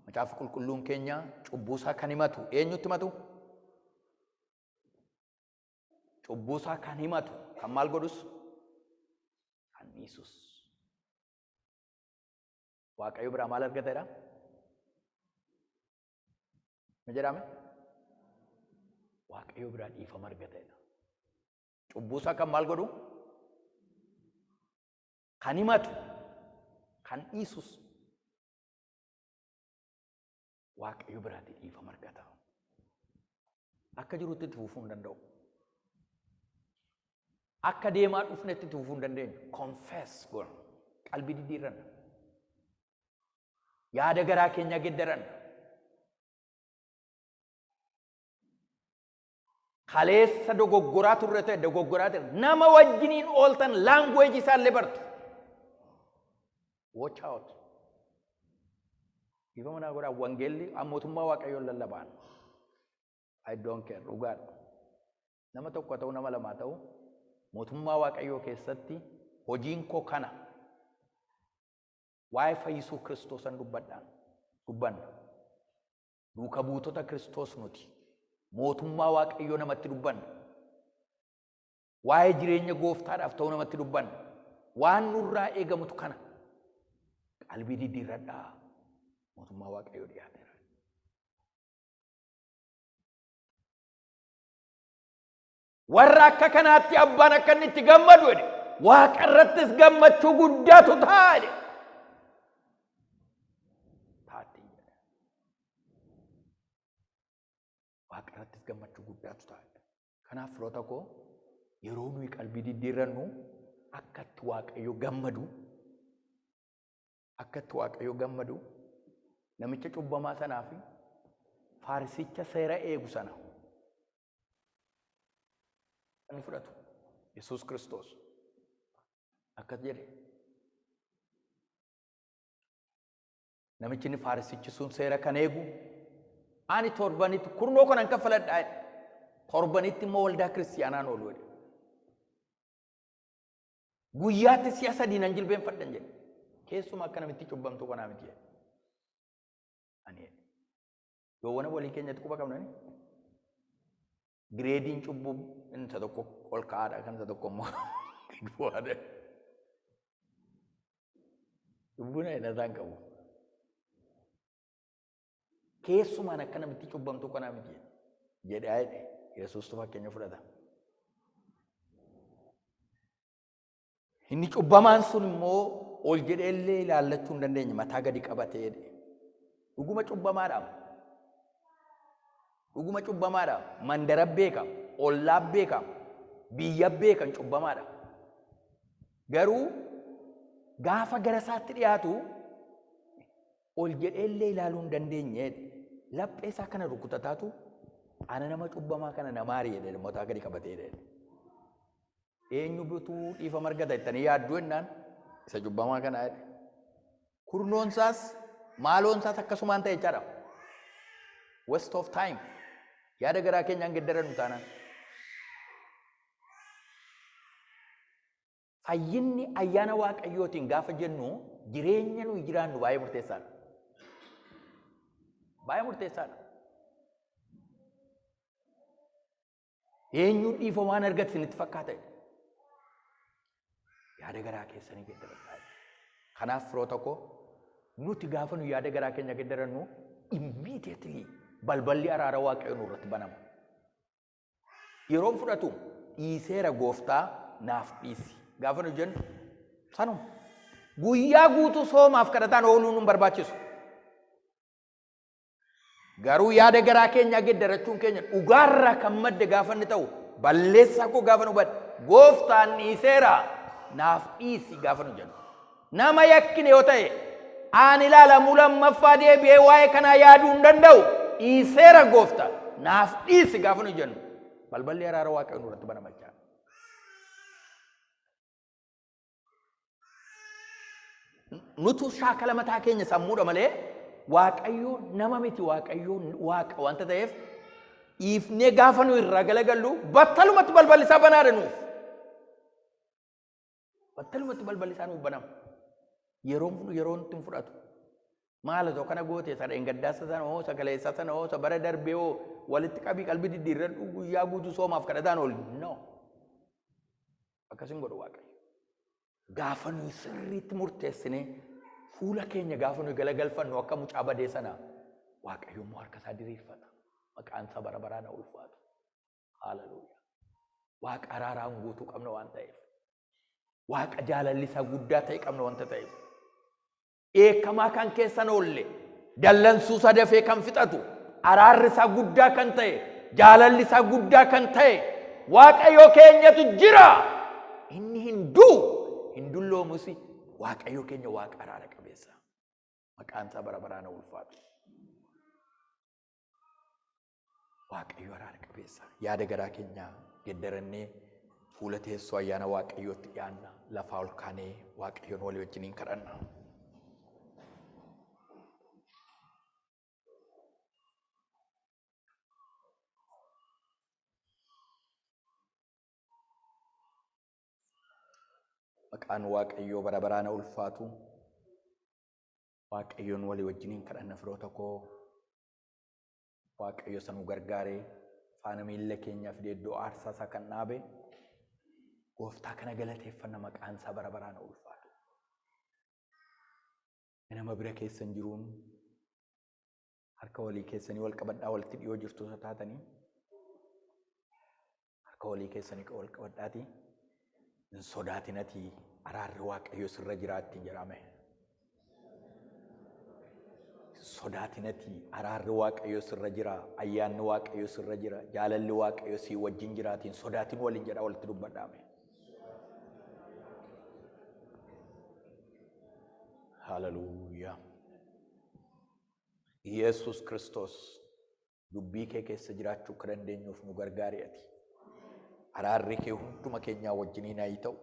Macaafa qulqulluun keenya cubbuu isaa kan himatu eenyutti himatu? Cubbuu isaa kan himatu kan maal godhus? Kan dhiisus. Waaqayyo biraa maal argateedha? Ma jedhame? Waaqayyo biraa dhiifama argateedha. Cubbuu isaa kan maal godhu? kan himatu, kan dhiisus Waaqayyo biraatti dhiifama argata. Akka jirutti itti fufuu hin danda'u. Akka deemaa dhufnetti itti fufuu hin dandeenyu. Confess godha. Qalbii diddiirranna. Yaada garaa keenya geddaranna. Kaleessa dogoggoraa turre ta'e dogoggoraa ta'e nama wajjiniin ooltan language isaallee bartu. Watch out. Dhiifama naa godhaa wangeelli mootummaa Waaqayyoon lallabaan. I don't care. Dhugaadha. Nama tokko ta'u nama lama ta'u mootummaa Waaqayyoo keessatti hojiin koo kana. Waa'ee fayyisuu Kiristoosan dubbanna. Duuka buutota Kiristoos nuti. Mootummaa Waaqayyoo namatti dubbanna. Waa'ee jireenya gooftaadhaaf ta'u namatti dubbanna. Waan nurraa eegamutu kana. Qalbii diddiirradhaa. Mootummaa Waaqayyoo dhiyaateera. Warra akka kanaatti abbaan akka inni itti gammadu jedhe. Waaqa irrattis gammachuu guddaatu ta'a jedhe. Taatti jedhe. Waaqa irrattis gammachuu guddaatu ta'a. Kanaaf firoota koo yeroo nuyi qalbii diddiirrannu akkatti Waaqayyo gammadu namicha cubbamaa sanaa fi faarsicha seera eegu sana inni fudhatu Yesuus Kiristoos akkas jedhe. Namichi inni faarsichi sun seera kan eegu ani torbanitti kurnoo kanan kaffaladhaa jedhe. Torbanitti immoo waldaa kiristiyaanaan oolu jedhe. Guyyaatti si'a sadii nan jilbeenfadhan jedhe. Keessuma akka namitti cubbamtu kanaa miti jedhe. Ani yoo wana walii keenyatti quba qabnani gireediin cubbuu inni tokko ol ka'aadha kan tokko immoo bu'aadha. Cubbuun hidhataan qabu. Keessumaan akka namitti cubbamtu kanaa miti jedhe Yesuustu fakkeenya fudhata. Inni cubbamaan sun immoo ol jedheellee ilaallachuu hin dandeenye mataa gadi qabatee jedhe. Dhuguma cubbamaadha. Mandara beekama, ollaa beekama, biyya beekan cubbamaadha. Garuu gaafa gara isaatti dhiyaatu ol jedheellee ilaaluu hin dandeenye. Laphee isaa kana rukutataatu ana nama cubbamaa kana namaari jedhe mataa gadi qabatee jedhe. Eenyu bituu dhiifama argata jettanii yaaddu jennaan isa cubbamaa kana jedhe. Kurnoonsaas maaloonsaas akkasumaan ta'e jechaadha. Waste of time. Yaada garaa keenyaan geddarannu taanaan. Fayyinni ayyaana Waaqayyootiin gaafa jennu jireenya nuyi jiraannu baay'ee murteessaadha. Baay'ee murteessaadha. Eenyu dhiifamaan argate isinitti fakkaata. Yaada garaa keessanii geddaradhaa. Kanaaf firoota koo nuti gaafa nu yaada garaa keenya geddarannu immediately balballi araara Waaqayyoo nurratti banama. Yeroo fudhatu dhiiseera gooftaa naaf dhiisi. Gaafa nu jennu sanuma. Guyyaa guutuu soomaaf kadhataan ooluu nu barbaachisu. Garuu yaada garaa keenya geddarachuun keenya dhugaarraa kan madde gaafa inni ta'u balleessaa koo gaafa nu badde gooftaan dhiiseera naaf dhiisi gaafa nu jennu. Nama yakkine yoo ta'e aan ilaalamuu lammaffaa deebi'ee waa'ee kanaa yaaduu hin danda'u. Dhiiseera gooftaa naaf dhiisi gaafa nu jennu balballi araara Waaqayyoo nurratti banama jechaadha. Nutu shaakala mataa keenya sammuudha malee Waaqayyoo nama miti. Waaqayyoo Waaqa wanta ta'eef dhiifnee gaafa nu irraa galagallu battalumatti balballi isaa banaadha nuuf. Battalumatti balballi isaa nuuf banama. Yeroo nutti hin fudhatu. Maala ta'u kana goote isa dheengaddaasa sana hoo sagaleessa sana hoo bara darbee hoo walitti qabii qalbii diddiirradhu guyyaa guutuu soomaaf kadhataan oolu. No. Akkasiin godhu Waaqayyo. Gaafa nuyi sirriitti murteessinee fuula keenya gaafa nuyi galagalfannu akka mucaa badee sana Waaqayyo immoo harka isaa diriirfata. Maqaan isaa bara baraan ulfaatu. Haaleluyyaa. Waaqa araaraan guutuu qabna waan ta'eef. waaqa jaalallisaa guddaa ta'e qabna wanta ta'eef. Eekamaa kan keessan oolle dallansuusaa dafee kan fixatu araarrisaa guddaa kan ta'e jaalallisaa guddaa kan ta'e waaqayyo keenyatu jira. Inni hin dulloomusi. Waaqayyo keenya waaqa araara qabeessa. Maqaan isaa bara baraan ulfaatu. Waaqayyo araara qabeessa. Yaada garaa keenyaa geddarannee fuula teessoo ayyaana waaqayyootti dhiyaanna. Lafaa ol kaanee waaqayyoon walii wajjiniin kadhanna. Maqaan waaqayyoo bara baraan ulfaatu. Waaqayyoon walii wajjiniin kadhanna firoota koo. Waaqayyo sanuu gargaaree faana miilla keenyaaf iddoo aarsaa isaa kan dhaabe gooftaa kana galateeffanna. Maqaan isaa bara baraan ulfaatu. Nama bira keessan jiruun harka walii keessanii wal qabadhaa walitti dhiyoo jirtu taatanii harka walii keessanii wal qabadhaati. Hin sodaatinati araarri waaqayyo sirra jiraatti jedhame. Sodaatinati araarri waaqayyo sirra jira, ayyaanni waaqayyo sirra jira, jaalalli waaqayyo si wajjin jiraatiin sodaatin waliin jedha walitti dubbadhaame. Hallelujah. Yesus Kristos dubbii kee keessa jiraachuu akka dandeenyuuf nu gargaari ati. Araarri kee hunduma keenyaa wajjiniin haa ta'u.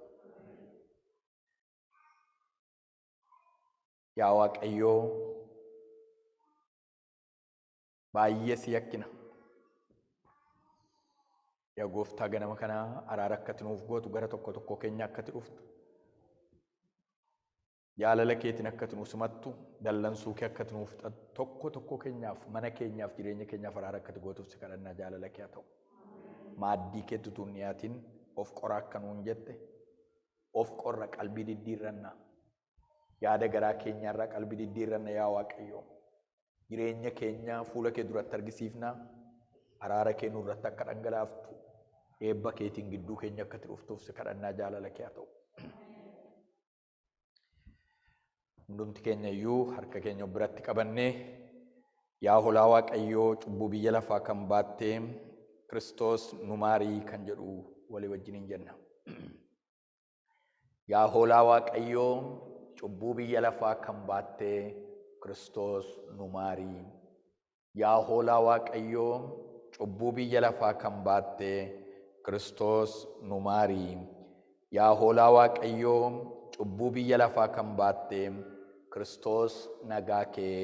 Yaa Waaqayyoo baay'ee si yakkina. Yaa Gooftaa ganama kana araara akkati nuuf gootu gara tokko tokko keenya akkati dhuftu. Jaalala keetiin akkati nu simattu dallansuu kee akkati nuuf tokko tokko keenyaaf mana keenyaaf jireenya keenyaaf araara akkati gootuuf si kadhannaa. Jaalala kee haa ta'u. Maaddii keetu tunniyaatiin of qoraa akka nuun jette of qorra qalbii diddiirranna. Yaada garaa keenyaarraa qalbii diddiirranna yaa Waaqayyo. Jireenya keenya fuula kee duratti argisiifna. Araara kee nurratti akka dhangalaaftu eebba keetiin gidduu keenya akkati dhuftuuf si kadhannaa. Jaalala kee haa ta'u. Hundumti keenya iyyuu harka keenya biratti qabannee yaa holaa Waaqayyoo cubbuu biyya lafaa kan baattee Kristos nu maarii kan jedhu walii wajjiniin jenna. Yaa holaa Waaqayyoo cubbuu biyya lafaa kan baattee Kristos nu maarii. Yaa holaa Waaqayyoo cubbuu biyya lafaa kan baattee Kristos nu maarii. Yaa holaa Waaqayyoo cubbuu biyya lafaa kan baattee Kristos nagaa kee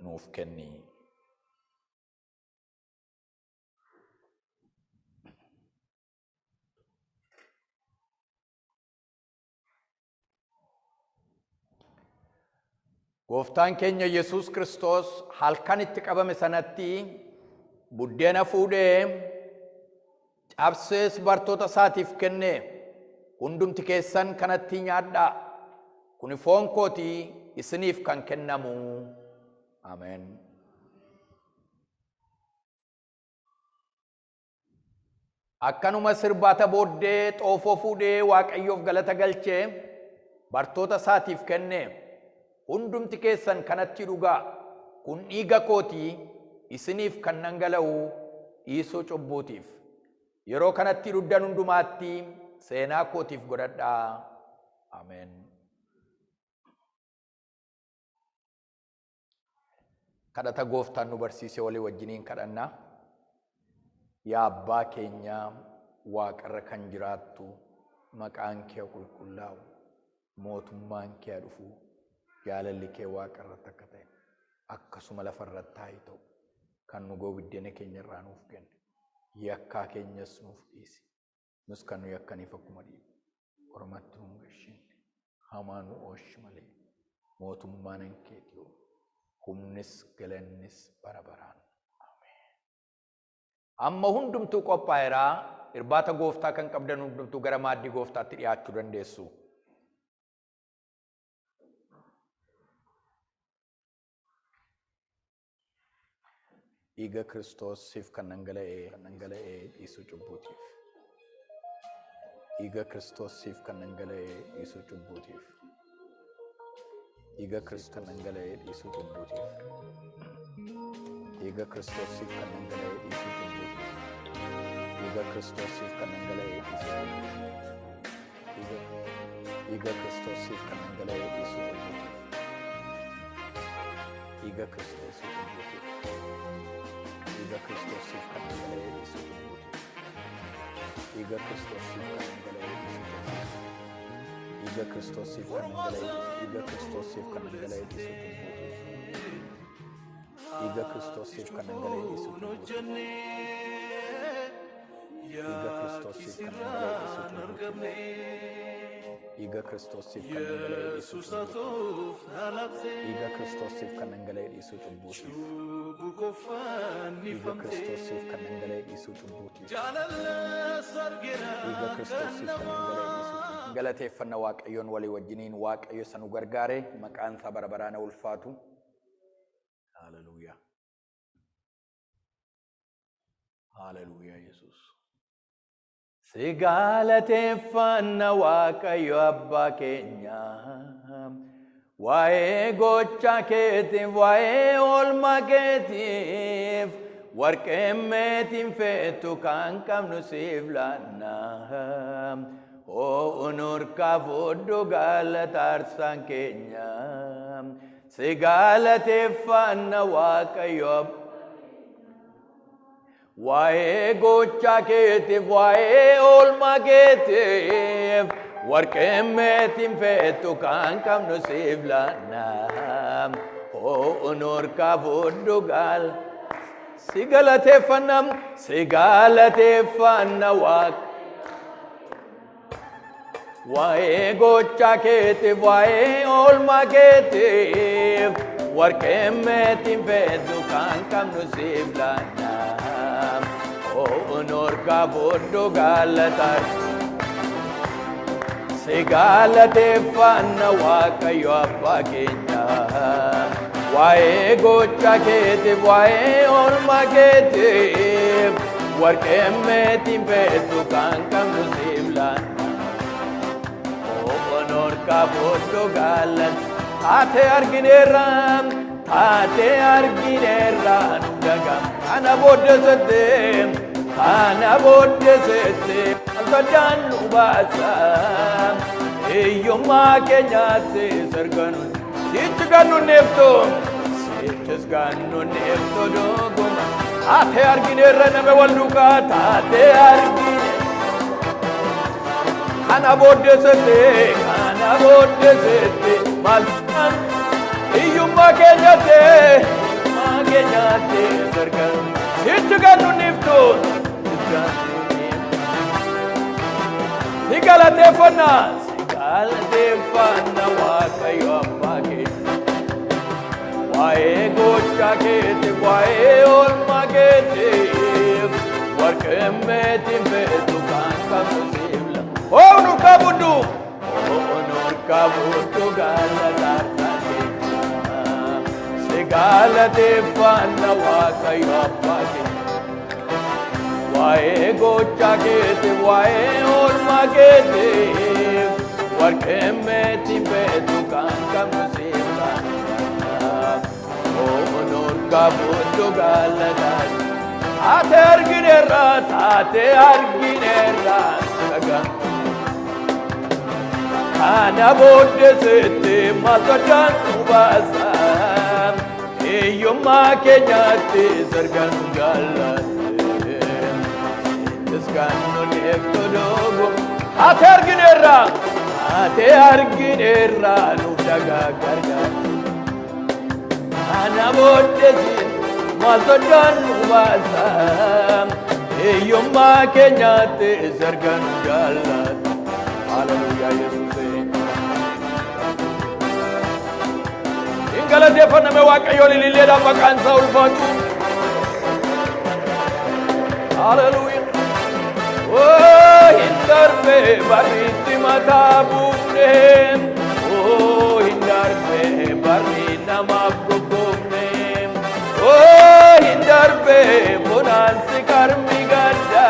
nuuf kenni. Gooftaan keenya Yesus Kristos halkan itti qabame sanatti buddeena fuudhee cabsees bartoota isaatiif kenne. Hundumti keessan kanatti nyaadhaa. Kuni foon kooti isiniif kan kennamu. Amen. Akkanuma sirbaata booddee xoofoo fuudhee Waaqayyoof galata galchee bartoota isaatiif kenne. Hundumti keessan kanatti dhugaa. Kun dhiiga kooti isiniif kan dhangala'u dhiisuu cubbuutiif. Yeroo kanatti dhugdan hundumaatti seenaa kootiif godhadhaa. Amen. Kadhata Gooftaan nu barsiise walii wajjiniin kadhannaa. Yaa Abbaa keenya Waaqarra kan jiraattu maqaan kee qulqullaa'u mootummaan kee dhufu jaalalli kee Waaqarratti akka ta'e akkasuma lafarratti haa ta'u. Kan nu buddeena keenya irraa nuuf kenni. Yakkaa keenyas nuuf dhiisi. Nus kan nu yakkaniif akkuma dhiibu. Ormatti nu gashinne. Hamaa nu ooshi malee. Mootummaan keetii humnis galannis bara baraan. Ameen. Amma hundumtuu qophaa'eera. Irbaata Gooftaa kan qabdan hundumtuu gara maaddii Gooftaatti dhiyaachuu dandeessu. Dhiiga Kiristoosiif kan dhangala'e dhiisuu cubbuutiif. dhiiga Kiristoosiif kan dhangala'e dhiisuu cubbuutiif. Dhiiga Kiristoos kan dhangala'e dhiisuu cubbuutiif. Dhiiga Kiristoosiif kan dhangala'e dhiisuu cubbuutiif. Dhiiga Kiristoosiif kan dhangala'e dhiisuu cubbuutiif. Dhiiga Kiristoosiif kan dhangala'e dhiisuu cubbuutiif. Dhiiga Kiristoosiif cubbuutiif. Dhiiga Kiristoosiif kan dhangala'e dhiisuu cubbuutiif. Dhiiga Kiristoosiif kan dhangala'e dhiisuu cubbuutiif. Dhiiga Kiristoosiif kan dhangala'e dhiiga Kiristoosiif kan dhangala'e dhiisuu cubbuutiif. Dhiiga Kiristoosiif kan dhangala'e dhiisuu cubbuutiif. Dhiiga Kiristoosiif kan dhangala'e dhiisuu cubbuutiif. Dhiiga Kiristoosiif kan dhangala'e dhiisuu cubbuutiif. Dhiiga Kiristoosiif kan dhangala'e dhiisuu cubbuutiif. Dhiiga Kiristoosiif kan dhangala'e dhiisuu cubbuutiif. Dhiiga Kiristoosiif kan dhangala'e dhiisuu cubbuutiif. Galateeffannaa Waaqayyoon walii wajjiniin Waaqayyo sanu gargaare maqaan isaa bara baraan ulfaatu. Haleluuyaa. Haleluuyaa Yesuus. Si galateeffannaa Waaqayyo abbaa keenya. Waa'ee gocha keetiif waa'ee oolmaa keetiif warqeen meetiin feetu kan qabnu siif laannaa. Onurkaa fudhu galata aarsaan keenya. Si galateeffannaa Waaqayyo waa'ee gocha keetiif waa'ee oolmaa keetiif warqeen meetiin feetu kan qabnu siif laannaa. Onurkaa fudhu galata si galateeffannaa Waaqayyo waa'ee gocha keetiif waa'ee oolmaa keetiif warqeen meetiin feetu kan qabnu siif laannaa. Onurkaa fudhu galata si galateeffannaa Waaqayyo abbaa keenya. Waa'ee gocha keetiif waa'ee oolmaa keetiif warqeen meetiin feetu kan qabnu siif laannaa. Onurkaa fudhu galata taatee argineerra nu dhagam kana booddesette alfadaan nu baasa hiyyummaa keenyaatti sarganu sichis gannu neefto dhuguma taatee argineerra nama wal duukaa taatee argine kana booddesette maltan hiyyummaa keenyaatti sarganu sichis gannu neefto si galateeffannaa Waaqayyo abbaa keenya. Waa'ee gocha keetiif waa'ee oolmaa keetiif warqeen meetiin feetu kan qabnu siif laannaa. Onurkaa fudhu galata aarsaan keenya. Si galateeffannaa Waaqayyo abbaa keenya. Waa'ee gocha keetiif waa'ee oolmaa keetiif warqeen meetiin feetu kan qabnu siif laannaa. Onurkaa fudhu galata taatee argineerra dhagaa kana booddesette malfadaan nu baasa hiyyummaa keenyaatti sarganu jaallatte. Gannu neefto dhuguma taatee argineerra nu dhagaa gargaara. Kana booddesette malfadaan nu baasa hiyyummaa keenyaatti sarganu jaallatte. Haleluuyaa Yesuusee. Hin galateeffanname Waaqayyoon ililleedhaan maqaan isaa ulfaatu. Haleluuyaa. Hin darbe barriitti mataa buufne. Hin darbe barri namaaf goggoofne. Hin darbe funaansi karmi gadda.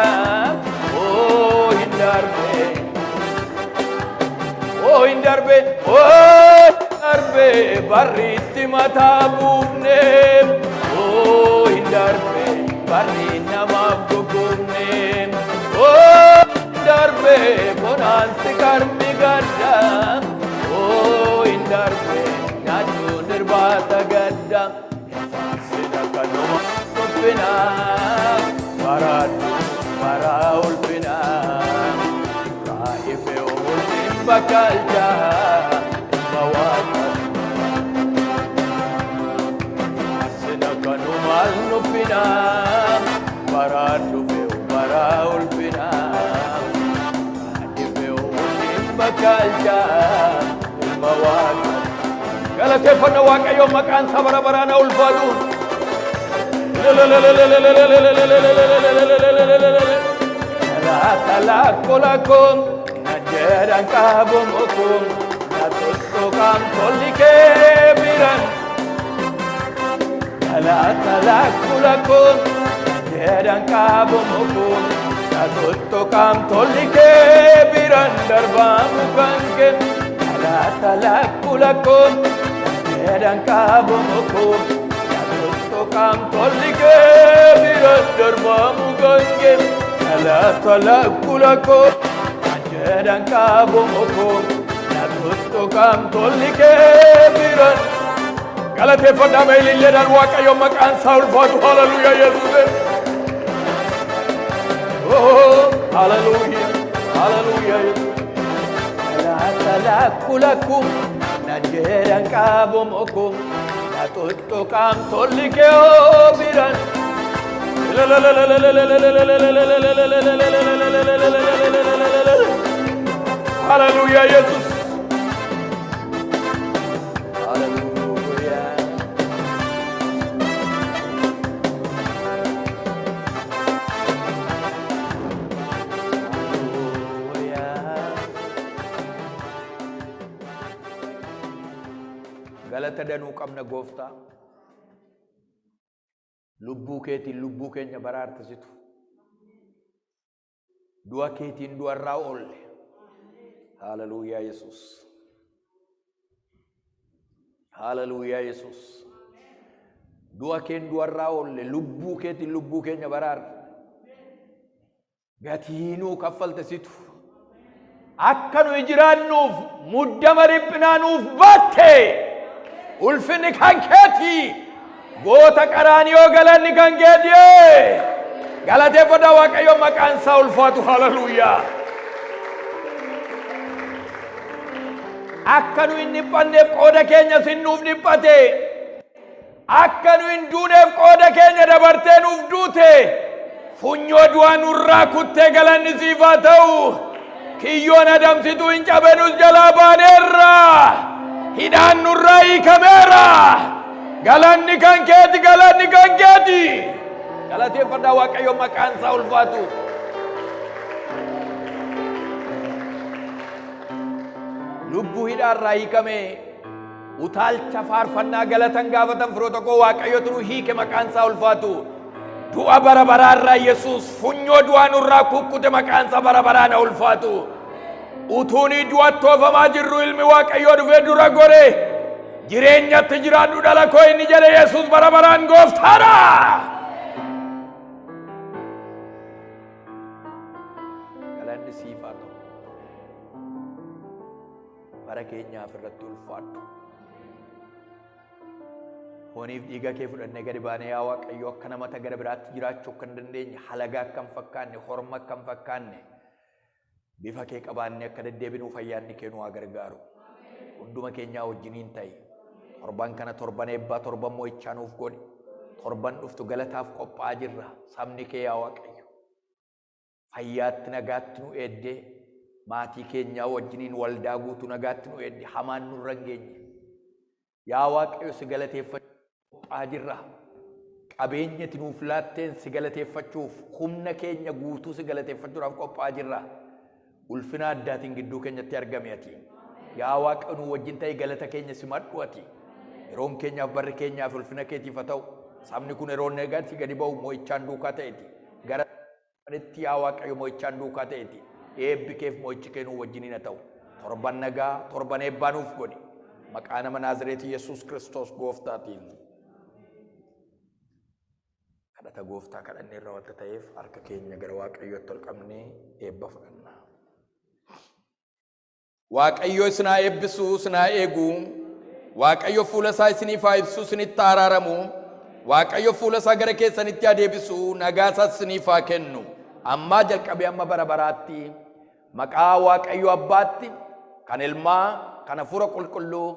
Hin darbe darbe barritti mataa buufne darbe barri namaaf gugumne darbe bonaansi karmi gadda darbe nyaachuun irbaata gadda sida kanuma ulfina baraadhu baraa ulfina raa'ife ulfin bakkalcha ilma waaqa sida kanuma ulfina baraadhu baraa ulfina raa'ife ulfin bakkalcha ilma waaqa galateeffadha waaqayyo maqaan isaa bara baraan haa ulfaatu. Lakum najeran kabomokum natuttukam tolike biran lakum najeran kabomokum natuttukam tolike biran darbamu kanke lakum najeran kabomokum natuttukam tolike biran darbamu kanke lakum najeran kabomokum natuttukam tolike biran galateeffadhaa meelilleedhaan waaqayyo maqaan isaa ulfaatu. Hallelujah Yesuus. Hallelujah. Hallelujah. Lakum najeran kabomokum natuttukam tolike biran Hallelujah Yesus. Hallelujah. Galata danuu qabna gooftaa. Lubbuu keetiin lubbuu keenya baraartisitu. Du'a keetiin du'arraa oolle. Hallelujah Yesus. Hallelujah Yesus. Du'a keen du'arraa oolle lubbuu keetiin lubbuu keenya baraarte. Gatiinuu kaffaltisitu. Akka nuyi jiraannuuf muddama dhiphinaa nuuf baatte. Ulfinni kan keetii. Goota qaraaniyoo galanni kan keetii. Galateeffadhaa waaqayyo maqaan isaa ulfaatu. Hallelujah. Akka nu hin dhiphanneef qooda keenya sin nuuf dhiphate. Akka nu hin duuneef qooda keenya dabartee nuuf duute. Funyoo du'aa nurraa kuttee galanni siif haa ta'u. Kiyyoon adamsituu hin cabe nus jalaa baaneerra. Hidhaan nurraa hiikameera. Galanni kan keeti, galanni kan keeti. Galateeffadhaa waaqayyo maqaan isaa ulfaatu. Lubbuu hidhaarraa hiikame utaalcha faarfannaa galatan gaafatan firoota koo waaqayyotu nu hiike maqaan isaa ulfaatu. Du'a bara baraarraa Yesuus funyoo du'aa nurraa kukkute maqaan isaa bara baraan haa ulfaatu. Utuunii du'atti oofamaa jirru ilmi waaqayyoo dhufee dura gore. Jireenyatti jiraadhu dhala koo inni jedhe Yesuus bara baraan gooftaadha. Galanni siif haa ta'u. Bara keenyaaf irratti ulfaadhu. Fooniif dhiiga kee fudhannee gadi baanee yaa Waaqayyo akka namata gara biraatti jiraachuu akka hin dandeenye, halagaa akka hin fakkaanne, horma akka hin fakkaanne bifa kee qabaannee akka deddeebinuuf ayyaanni kee nu haa gargaaru. Hunduma keenyaa wajjiniin ta'i. Torban kana torban eebbaa, torban mo'ichaa nuuf godhi. Torban dhuftu galataaf qophaa'aa jirra. Sabni kee yaa Waaqayyo fayyaatti nagaatti nu eeddee maatii keenyaa wajjiniin waldaa guutuu nagaatti nu eeddee hamaan nurra hin geenye. Yaa Waaqayyo si galateeffachuu qophaa'aa jirra. Qabeenyati nuuf laatteen si galateeffachuuf, humna keenya guutuu si galateeffachuudhaaf qophaa'aa jirra. Ulfina addaatiin gidduu keenyatti argame ati. Yaa Waaqayyo nu wajjin ta'e galata keenya simadhu ati. Yeroon keenyaaf barri keenyaaf ulfina keetiif haa ta'u. Sabni kun yeroon eegaatti gadi ba'u mo'ichaan duukaa ta'eeti. Gara yaa Waaqayyo mo'ichaan duukaa ta'eeti. Eebbi keef mo'ichi kee nu wajjiniin haa ta'u. torban nagaa, torban eebbaa nuuf godhi. Maqaa nama Naazreetii Yesuus Kiristoos Gooftaatiin. Kadhata Gooftaa kadhannee irraa wanta ta'eef harka keenya gara Waaqayyootti ol qabnee eebba fudhanna. Waaqayyo isin haa eebbisu, isin haa eegu. Waaqayyo fuula isaa isiniif haa ibsu, isinitti haa araaramu. Waaqayyo fuula isaa gara keessanitti haa deebisu, nagaa isaas isiniif haa kennu. Ammaa jalqabee amma bara baraatti maqaa Waaqayyo Abbaatti, kan Ilmaa, kan Hafuura Qulqulluu,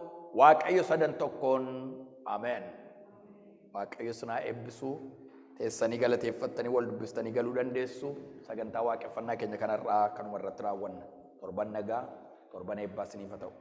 Waaqayyo sadan tokkoon. Ameen. Waaqayyo isin haa eebbisu. Teessanii galateeffattanii wal dubbistanii galuu dandeessu. Sagantaa waaqeffannaa keenya kanarraa kanuma irratti raawwanna. Torban nagaa, torban eebbaa isiniif haa ta'u.